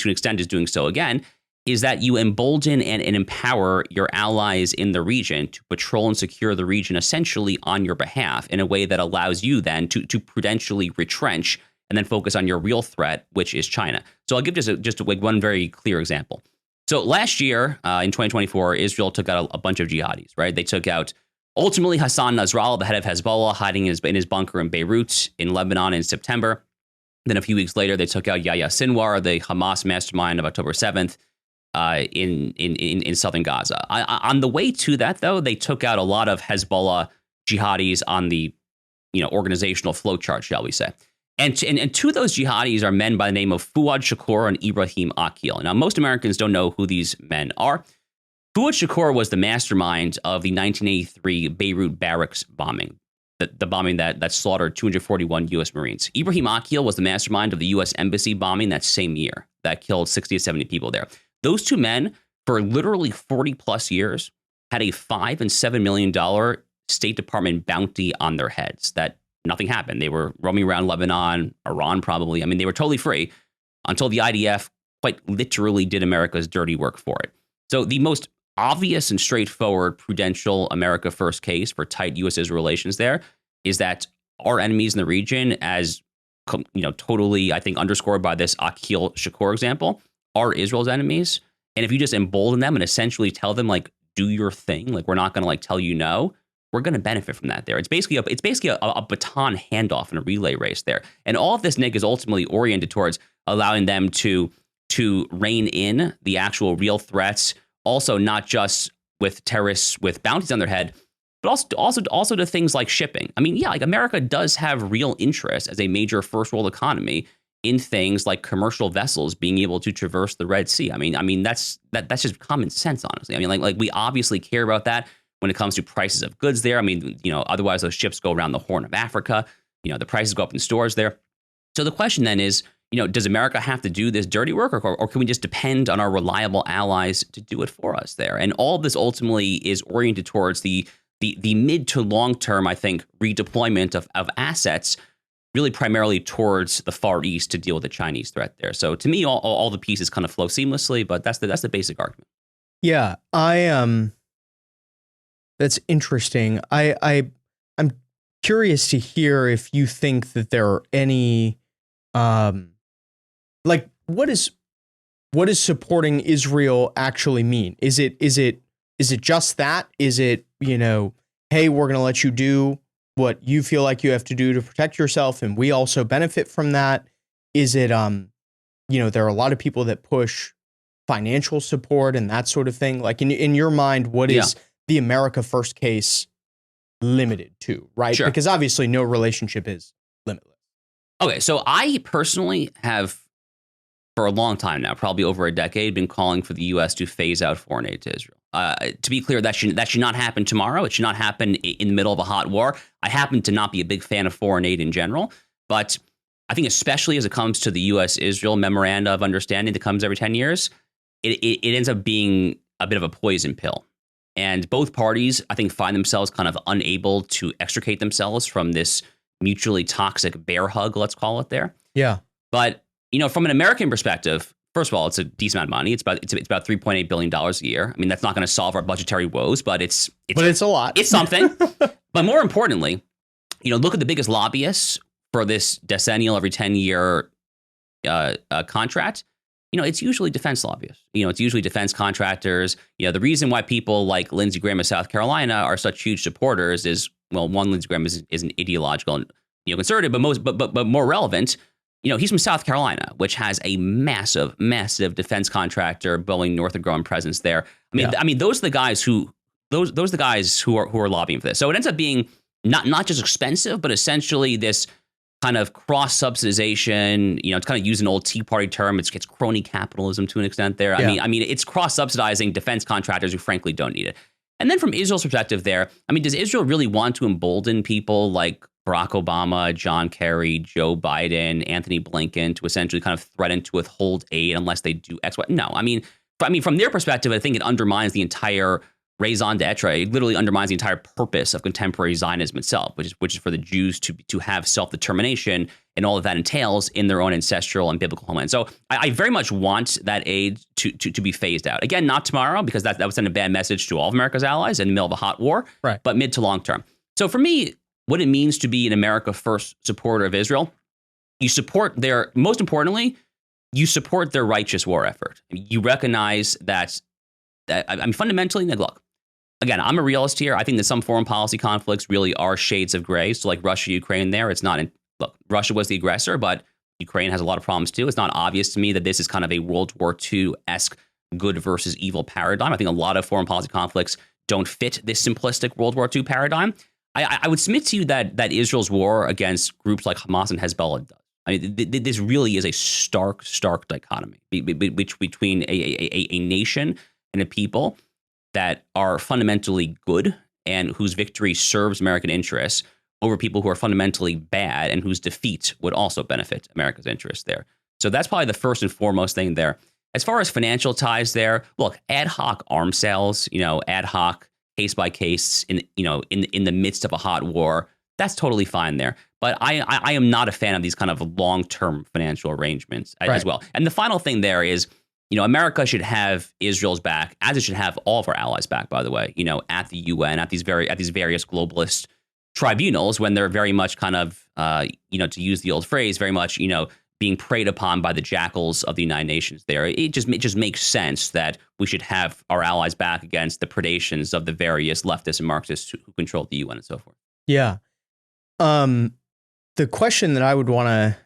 an extent is doing so again, is that you embolden and empower your allies in the region to patrol and secure the region essentially on your behalf in a way that allows you then to prudentially retrench and then focus on your real threat, which is China. So I'll give just one very clear example. So last year, in 2024, Israel took out a bunch of jihadis, right? They took out ultimately Hassan Nasrallah, the head of Hezbollah, hiding in his bunker in Beirut in Lebanon in September. Then a few weeks later, they took out Yahya Sinwar, the Hamas mastermind of October 7th in southern Gaza. On the way to that, though, they took out a lot of Hezbollah jihadis on the organizational flowchart, shall we say. And two of those jihadis are men by the name of Fuad Shakur and Ibrahim Akil. Now, most Americans don't know who these men are. Fuad Shakur was the mastermind of the 1983 Beirut barracks bombing, the bombing that slaughtered 241 U.S. Marines. Ibrahim Akil was the mastermind of the U.S. Embassy bombing that same year that killed 60 to 70 people there. Those two men, for literally 40 plus years, had a $5 and $7 million State Department bounty on their heads that nothing happened. They were roaming around Lebanon, Iran probably. I mean, they were totally free until the IDF quite literally did America's dirty work for it. So the most obvious and straightforward prudential America first case for tight U.S. Israel relations there is that our enemies in the region, as totally, I think, underscored by this Akil Shakur example, are Israel's enemies. And if you just embolden them and essentially tell them, like, do your thing, like, we're not going to like tell you no, we're going to benefit from that there. It's basically a baton handoff and a relay race there. And all of this, Nick, is ultimately oriented towards allowing them to rein in the actual real threats. Also, not just with terrorists with bounties on their head, but also to things like shipping. I mean, yeah, like America does have real interest as a major first world economy in things like commercial vessels being able to traverse the Red Sea. I mean that's just common sense, honestly. I mean, like we obviously care about that when it comes to prices of goods there. I mean, otherwise those ships go around the Horn of Africa. The prices go up in stores there. So the question then is, does America have to do this dirty work, or can we just depend on our reliable allies to do it for us there? And all of this ultimately is oriented towards the mid to long term, I think, redeployment of assets, really primarily towards the Far East to deal with the Chinese threat there. So to me, all the pieces kind of flow seamlessly, but that's the basic argument. Yeah, that's interesting. I'm curious to hear if you think that there are any like what is supporting Israel actually mean? Is it just that? Is it, hey, we're going to let you do what you feel like you have to do to protect yourself, and we also benefit from that? Is it there are a lot of people that push financial support and that sort of thing. Like in your mind, what is the America First case limited to, right? Sure. Because obviously no relationship is limitless. Okay, so I personally have, for a long time now, probably over a decade, been calling for the U.S. to phase out foreign aid to Israel. To be clear, that should not happen tomorrow. It should not happen in the middle of a hot war. I happen to not be a big fan of foreign aid in general, but I think especially as it comes to the U.S. Israel memoranda of understanding that comes every 10 years, it ends up being a bit of a poison pill. And both parties, I think, find themselves kind of unable to extricate themselves from this mutually toxic bear hug, let's call it there. Yeah. But, from an American perspective, first of all, it's a decent amount of money. It's about $3.8 billion a year. I mean, that's not going to solve our budgetary woes, but it's a lot. It's something. But more importantly, look at the biggest lobbyists for this decennial every 10-year contract. It's usually defense lobbyists. It's usually defense contractors. The reason why people like Lindsey Graham of South Carolina are such huge supporters is, well, one, Lindsey Graham is an ideological and conservative, but more relevant, he's from South Carolina, which has a massive defense contractor, Boeing, Northrop Grumman presence there. I mean, those are the guys who are lobbying for this. So it ends up being not just expensive, but essentially this kind of cross-subsidization, it's kind of use an old Tea Party term. It's crony capitalism to an extent there. Yeah. I mean, it's cross-subsidizing defense contractors who frankly don't need it. And then from Israel's perspective there, does Israel really want to embolden people like Barack Obama, John Kerry, Joe Biden, Anthony Blinken to essentially kind of threaten to withhold aid unless they do X, Y? No, I mean, from their perspective, I think it undermines the entire raison d'etre. It literally undermines the entire purpose of contemporary Zionism itself, which is for the Jews to have self-determination and all of that entails in their own ancestral and biblical homeland. So I very much want that aid to be phased out. Again, not tomorrow, because that would send a bad message to all of America's allies in the middle of a hot war, right? But mid to long term. So for me, what it means to be an America First supporter of Israel, you support most importantly, you support their righteous war effort. You recognize that fundamentally, look, again, I'm a realist here. I think that some foreign policy conflicts really are shades of gray. So like Russia, Ukraine there, it's not look, Russia was the aggressor, but Ukraine has a lot of problems too. It's not obvious to me that this is kind of a World War II-esque good versus evil paradigm. I think a lot of foreign policy conflicts don't fit this simplistic World War II paradigm. I would submit to you that Israel's war against groups like Hamas and Hezbollah does. This really is a stark dichotomy between a nation and a people that are fundamentally good and whose victory serves American interests over people who are fundamentally bad and whose defeat would also benefit America's interests there. So that's probably the first and foremost thing there. As far as financial ties there, look, ad hoc arms sales, ad hoc case by case in the midst of a hot war, that's totally fine there. But I am not a fan of these kind of long-term financial arrangements as well. And the final thing there is, America should have Israel's back, as it should have all of our allies back, by the way, at the UN, at these various globalist tribunals, when they're very much kind of, to use the old phrase, very much, being preyed upon by the jackals of the United Nations there. It just makes sense that we should have our allies back against the predations of the various leftists and Marxists who control the UN and so forth. Yeah. The question that I would want to,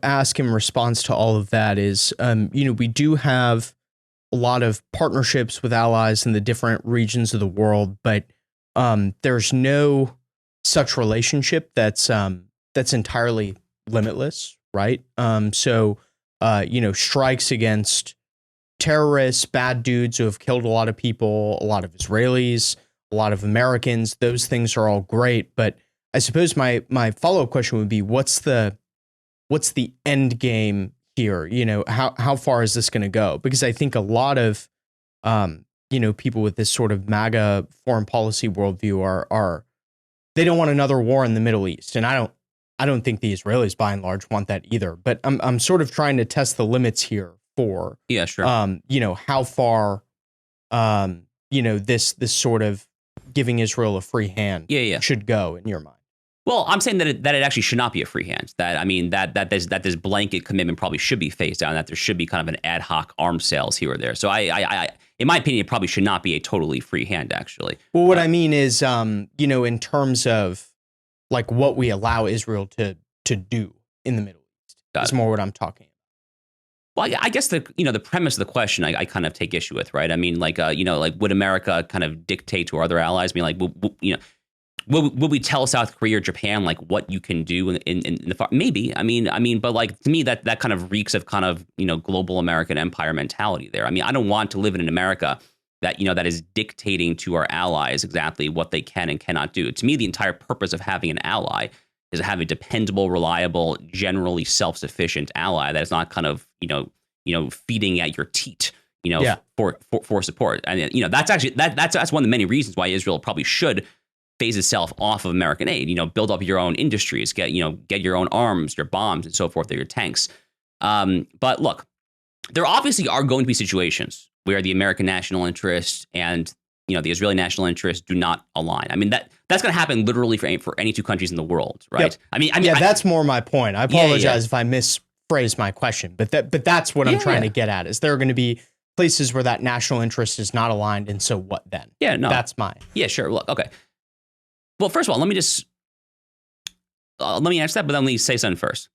ask in response to all of that is, we do have a lot of partnerships with allies in the different regions of the world, but there's no such relationship that's entirely limitless, right? So strikes against terrorists, bad dudes who have killed a lot of people, a lot of Israelis, a lot of Americans, those things are all great. But I suppose my follow-up question would be, what's the end game here? How far is this going to go? Because I think a lot of, people with this sort of MAGA foreign policy worldview are they don't want another war in the Middle East. And I don't think the Israelis by and large want that either, but I'm sort of trying to test the limits here for, how far, this sort of giving Israel a free hand should go in your mind. Well, I'm saying that it actually should not be a free hand. That this blanket commitment probably should be phased out, and that there should be kind of an ad hoc arms sales here or there. So I in my opinion, it probably should not be a totally free hand, actually. Well, what I mean is, in terms of like what we allow Israel to do in the Middle East. That's more what I'm talking about. Well, I guess the premise of the question I kind of take issue with, right? I mean, would America kind of dictate to our other allies? I mean, will we tell South Korea or Japan like what you can do in the far? Maybe. I mean, but like to me that kind of reeks of kind of global American empire mentality there. I mean, I don't want to live in an America that that is dictating to our allies exactly what they can and cannot do. To me, the entire purpose of having an ally is to have a dependable, reliable, generally self-sufficient ally that is not kind of feeding at your teat for support. And that's actually that's one of the many reasons why Israel probably should phase itself off of American aid. Build up your own industries, get your own arms, your bombs, and so forth, or your tanks. But look, there obviously are going to be situations where the American national interest and the Israeli national interests do not align. I mean, that's going to happen literally for any two countries in the world, right? Yep. That's more my point. I apologize if I misphrased my question, but that's what I'm trying to get at. Is there going to be places where that national interest is not aligned, and so what then? Yeah, no, that's mine. Yeah, sure. Look, okay. Well, first of all, let me answer that, but then let me say something first.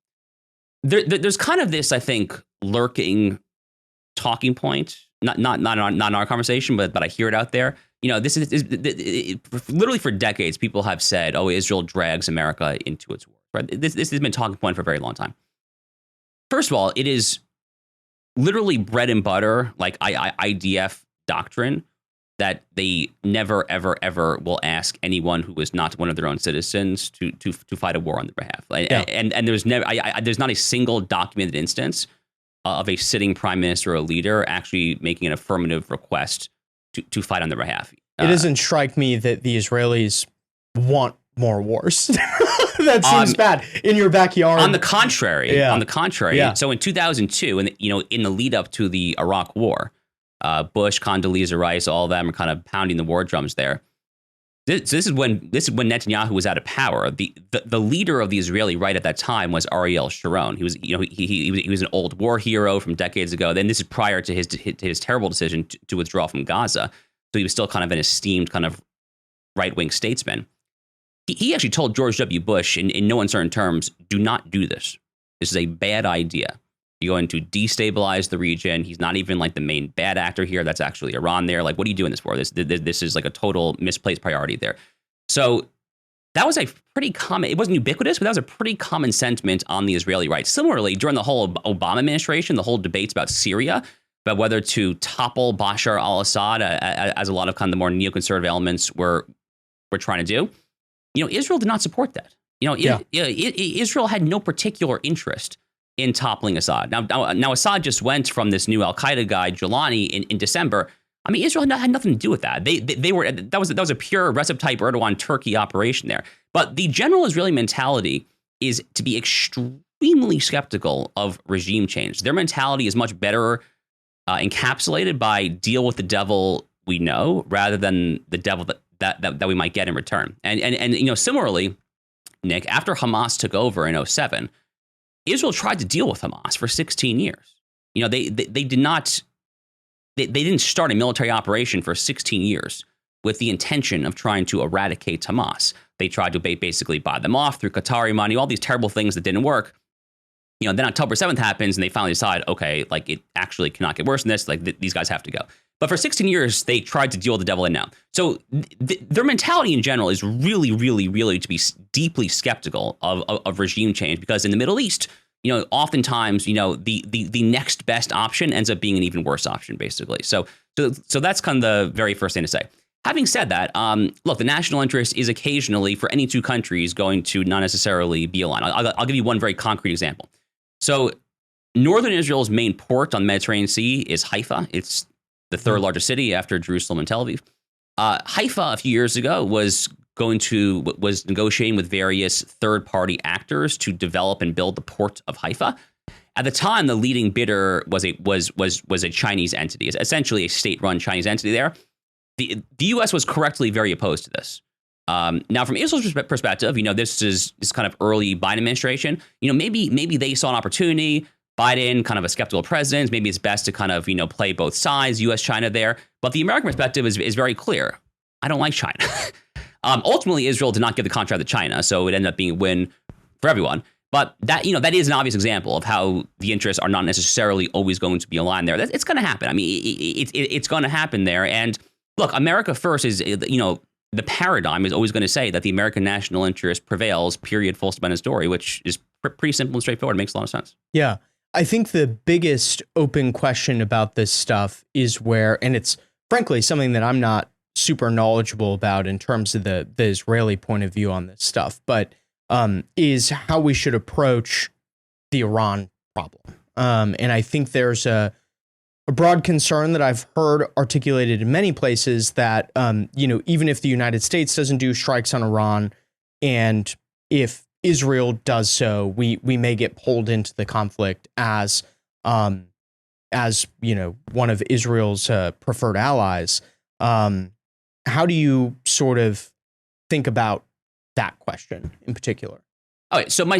There's kind of this, I think, lurking talking point, not in our conversation, but I hear it out there. This is literally for decades, people have said, "Oh, Israel drags America into its war." Right? This has been a talking point for a very long time. First of all, it is literally bread and butter, like IDF doctrine, that they never, ever, ever will ask anyone who is not one of their own citizens to fight a war on their behalf. And there's there's not a single documented instance of a sitting prime minister or a leader actually making an affirmative request to fight on their behalf. It doesn't strike me that the Israelis want more wars. That seems bad in your backyard. On the contrary, So in 2002, and in the lead up to the Iraq War, Bush, Condoleezza Rice, all of them are kind of pounding the war drums there. This is when Netanyahu was out of power. The leader of the Israeli right at that time was Ariel Sharon. He was he was an old war hero from decades ago. Then this is prior to his terrible decision to withdraw from Gaza. So he was still kind of an esteemed kind of right wing statesman. He actually told George W. Bush in no uncertain terms, "Do not do this. This is a bad idea. You're going to destabilize the region. He's not even like the main bad actor here. That's actually Iran there. Like, what are you doing this for? This is like a total misplaced priority there." So that was a pretty common, it wasn't ubiquitous, but that was a pretty common sentiment on the Israeli right. Similarly, during the whole Obama administration, the whole debates about Syria, about whether to topple Bashar al-Assad, as a lot of kind of the more neoconservative elements were trying to do. Israel did not support that. Israel had no particular interest in toppling Assad. Now Assad just went from this new al-Qaeda guy, Jilani, in December. I mean, Israel had nothing to do with that. That was a pure Recep Tayyip Erdogan Turkey operation there. But the general Israeli mentality is to be extremely skeptical of regime change. Their mentality is much better encapsulated by deal with the devil we know rather than the devil that we might get in return. And similarly, Nick, after Hamas took over in 2007, Israel tried to deal with Hamas for 16 years. They didn't start a military operation for 16 years with the intention of trying to eradicate Hamas. They tried to basically buy them off through Qatari money, all these terrible things that didn't work. Then October 7th happens and they finally decide, okay, like it actually cannot get worse than this. Like these guys have to go. But for 16 years, they tried to deal with the devil in now. So their mentality in general is really, really, really to be deeply skeptical of regime change, because in the Middle East, oftentimes, the next best option ends up being an even worse option, basically. So that's kind of the very first thing to say. Having said that, look, the national interest is occasionally for any two countries going to not necessarily be aligned. I'll give you one very concrete example. So northern Israel's main port on the Mediterranean Sea is Haifa. It's the third largest city after Jerusalem and Tel Aviv. Haifa a few years ago was negotiating with various third-party actors to develop and build the port of Haifa. At the time, the leading bidder was a Chinese entity, essentially a state-run Chinese entity there. The U.S. was correctly very opposed to this. Now, from Israel's perspective, this is kind of early Biden administration. Maybe they saw an opportunity. Biden, kind of a skeptical president. Maybe it's best to kind of play both sides, U.S. China there. But the American perspective is very clear. I don't like China. Ultimately, Israel did not give the contract to China, so it ended up being a win for everyone. But that is an obvious example of how the interests are not necessarily always going to be aligned there. It's going to happen. I mean, it's going to happen there. And look, America first is, the paradigm is always going to say that the American national interest prevails, period, full stop, end of story, which is pretty simple and straightforward. It makes a lot of sense. Yeah. I think the biggest open question about this stuff is and it's frankly something that I'm not super knowledgeable about in terms of the Israeli point of view on this stuff, but is how we should approach the Iran problem. And I think there's a broad concern that I've heard articulated in many places that, even if the United States doesn't do strikes on Iran, and if Israel does so, we may get pulled into the conflict as one of Israel's preferred allies. how do you sort of think about that question in particular? All right, so my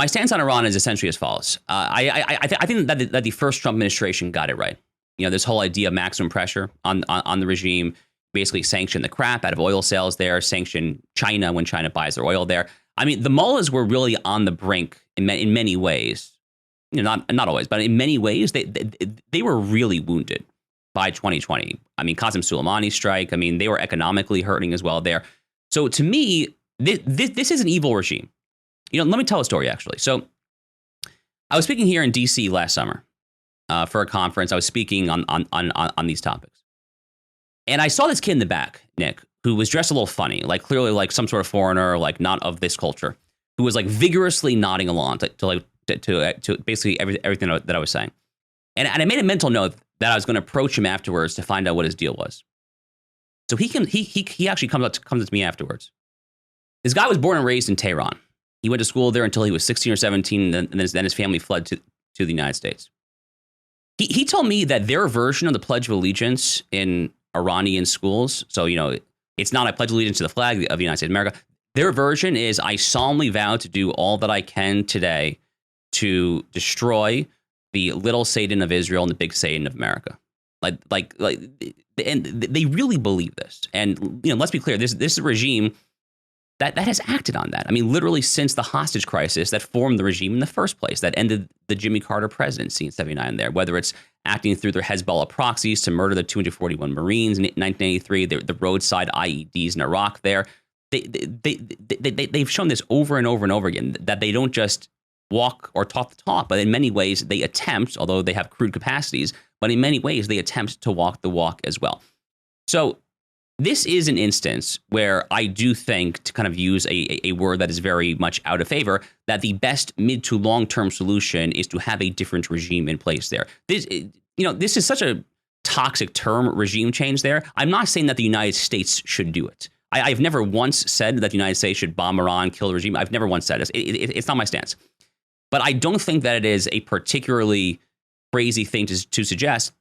stance on Iran is essentially as follows. I think that the first Trump administration got it right. This whole idea of maximum pressure on the regime, basically sanction the crap out of oil sales there, sanction China when China buys their oil there. I mean, the mullahs were really on the brink in many ways. Not always, but in many ways, they were really wounded by 2020. I mean, Qasem Soleimani strike. I mean, they were economically hurting as well there. So to me, this is an evil regime. Let me tell a story, actually. So I was speaking here in D.C. last summer for a conference. I was speaking on these topics. And I saw this kid in the back, Nick, who was dressed a little funny, like clearly like some sort of foreigner, like not of this culture, who was like vigorously nodding along to basically everything that I was saying. And I made a mental note that I was going to approach him afterwards to find out what his deal was. So he actually comes up to me afterwards. This guy was born and raised in Tehran. He went to school there until he was 16 or 17, and then his family fled to the United States. He told me that their version of the Pledge of Allegiance in Iranian schools, so, it's not I pledge allegiance to the flag of the United States of America. Their version is I solemnly vow to do all that I can today to destroy the little Satan of Israel and the big Satan of America. Like, and they really believe this. And, let's be clear, this is a regime that has acted on that. I mean, literally since the hostage crisis that formed the regime in the first place, that ended the Jimmy Carter presidency in 79 there, whether it's acting through their Hezbollah proxies to murder the 241 Marines in 1983, the roadside IEDs in Iraq there. They've shown this over and over and over again, that they don't just walk or talk the talk, but in many ways they attempt, although they have crude capacities, but in many ways they attempt to walk the walk as well. So this is an instance where I do think, to kind of use a word that is very much out of favor, that the best mid to long-term solution is to have a different regime in place there. This is such a toxic term, regime change there. I'm not saying that the United States should do it. I've never once said that the United States should bomb Iran, kill the regime. I've never once said it. It's not my stance. But I don't think that it is a particularly crazy thing to suggest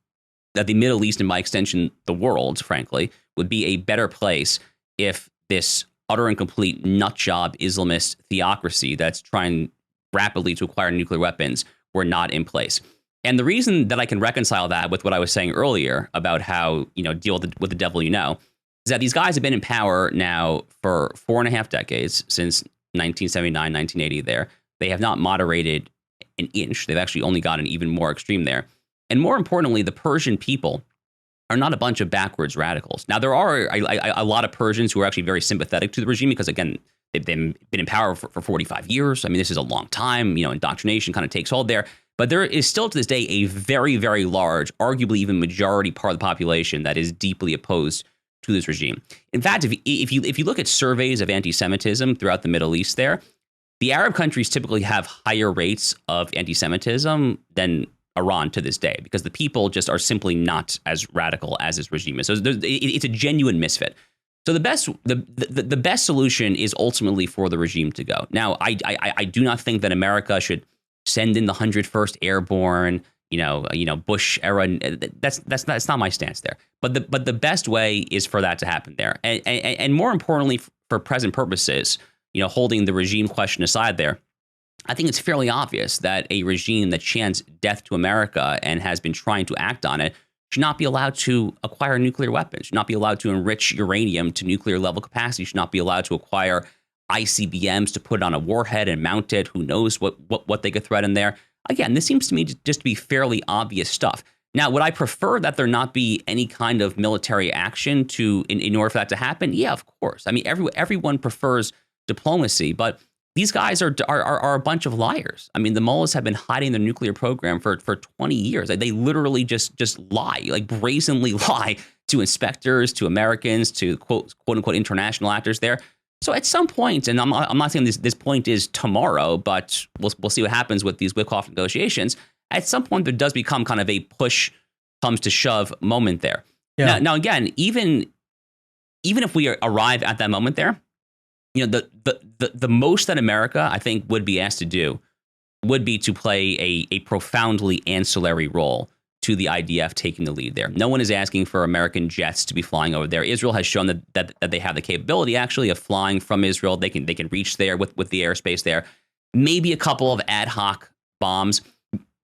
that the Middle East, and by extension, the world, frankly, would be a better place if this utter and complete nutjob Islamist theocracy that's trying rapidly to acquire nuclear weapons were not in place. And the reason that I can reconcile that with what I was saying earlier about how, deal with the devil is that these guys have been in power now for 4.5 decades, since 1979, 1980 there. They have not moderated an inch. They've actually only gotten even more extreme there. And more importantly, the Persian people are not a bunch of backwards radicals. Now, there are a lot of Persians who are actually very sympathetic to the regime because, again, they've been in power for 45 years. I mean, this is a long time. Indoctrination kind of takes hold there. But there is still to this day a very, very large, arguably even majority part of the population that is deeply opposed to this regime. In fact, if you look at surveys of anti-Semitism throughout the Middle East there, the Arab countries typically have higher rates of anti-Semitism than Iran to this day, because the people just are simply not as radical as this regime is. So it's a genuine misfit. So the best solution is ultimately for the regime to go. Now, I do not think that America should send in the 101st Airborne, Bush era. That's not my stance there. But the best way is for that to happen there, and more importantly, for present purposes, holding the regime question aside there, I think it's fairly obvious that a regime that chants death to America and has been trying to act on it should not be allowed to acquire nuclear weapons, should not be allowed to enrich uranium to nuclear level capacity, should not be allowed to acquire ICBMs to put on a warhead and mount it. Who knows what they could threaten there? Again, this seems to me just to be fairly obvious stuff. Now, would I prefer that there not be any kind of military action in order for that to happen? Yeah, of course. I mean, everyone prefers diplomacy, but these guys are a bunch of liars. I mean, the mullahs have been hiding their nuclear program for 20 years. They literally just lie, like brazenly lie to inspectors, to Americans, to quote unquote international actors there. So at some point, and I'm not saying this point is tomorrow, but we'll see what happens with these Wickoff negotiations. At some point, there does become kind of a push comes to shove moment there. Yeah. Now again, even if we arrive at that moment there, the most that America, I think, would be asked to do would be to play a profoundly ancillary role to the IDF taking the lead there. No one is asking for American jets to be flying over there. Israel has shown that they have the capability actually of flying from Israel. They can reach there with the airspace there. Maybe a couple of ad hoc bombs.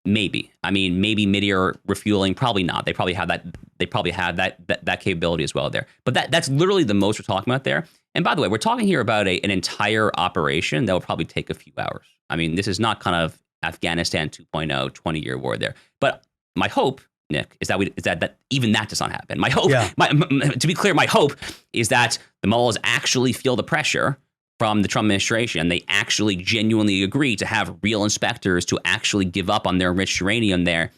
Maybe. I mean, maybe mid-air refueling. Probably not. They probably have that. They probably have that capability as well there. But that's literally the most we're talking about there. And by the way, we're talking here about an entire operation that will probably take a few hours. I mean, this is not kind of Afghanistan 2.0, 20-year war there. But my hope, Nick, is that even that does not happen. My hope, to be clear, my hope is that the mullahs actually feel the pressure from the Trump administration, and they actually genuinely agree to have real inspectors to actually give up on their enriched uranium there.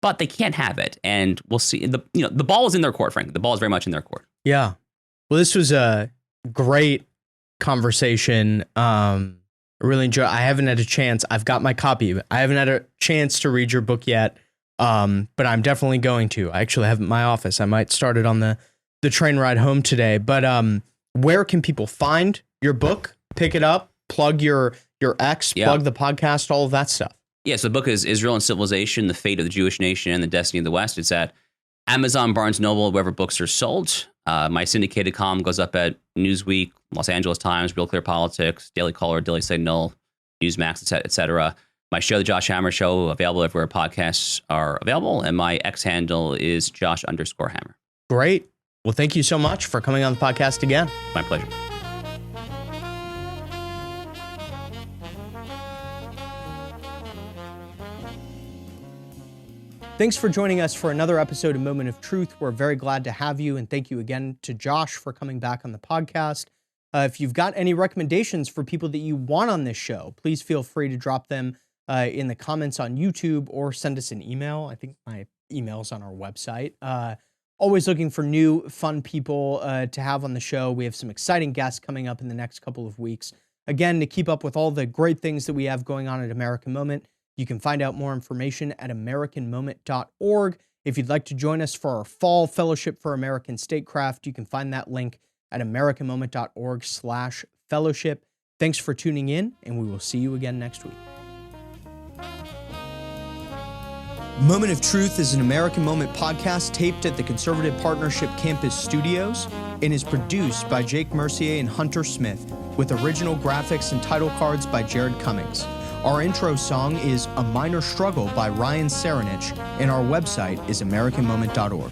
But they can't have it, and we'll see. The ball is in their court, frankly. The ball is very much in their court. Yeah. Well, this was a great conversation. I really enjoy. I haven't had a chance. I've got my copy of it. I haven't had a chance to read your book yet, but I'm definitely going to. I actually have it in my office. I might start it on the train ride home today. But where can people find your book, pick it up, plug your X, plug the podcast, all of that stuff? Yeah, so the book is Israel and Civilization, The Fate of the Jewish Nation and the Destiny of the West. It's at Amazon, Barnes & Noble, wherever books are sold. My syndicated column goes up at Newsweek, Los Angeles Times, Real Clear Politics, Daily Caller, Daily Signal, Newsmax, et cetera. My show, The Josh Hammer Show, available everywhere podcasts are available. And my X handle is Josh_Hammer. Great. Well, thank you so much for coming on the podcast again. My pleasure. Thanks for joining us for another episode of Moment of Truth. We're very glad to have you, and thank you again to Josh for coming back on the podcast. If you've got any recommendations for people that you want on this show, please feel free to drop them in the comments on YouTube or send us an email. I think my email's on our website. Always looking for new, fun people to have on the show. We have some exciting guests coming up in the next couple of weeks. Again, to keep up with all the great things that we have going on at American Moment, you can find out more information at AmericanMoment.org. If you'd like to join us for our Fall Fellowship for American Statecraft, you can find that link at AmericanMoment.org/fellowship. Thanks for tuning in, and we will see you again next week. Moment of Truth is an American Moment podcast taped at the Conservative Partnership Campus Studios and is produced by Jake Mercier and Hunter Smith, with original graphics and title cards by Jared Cummings. Our intro song is A Minor Struggle by Ryan Serenich, and our website is AmericanMoment.org.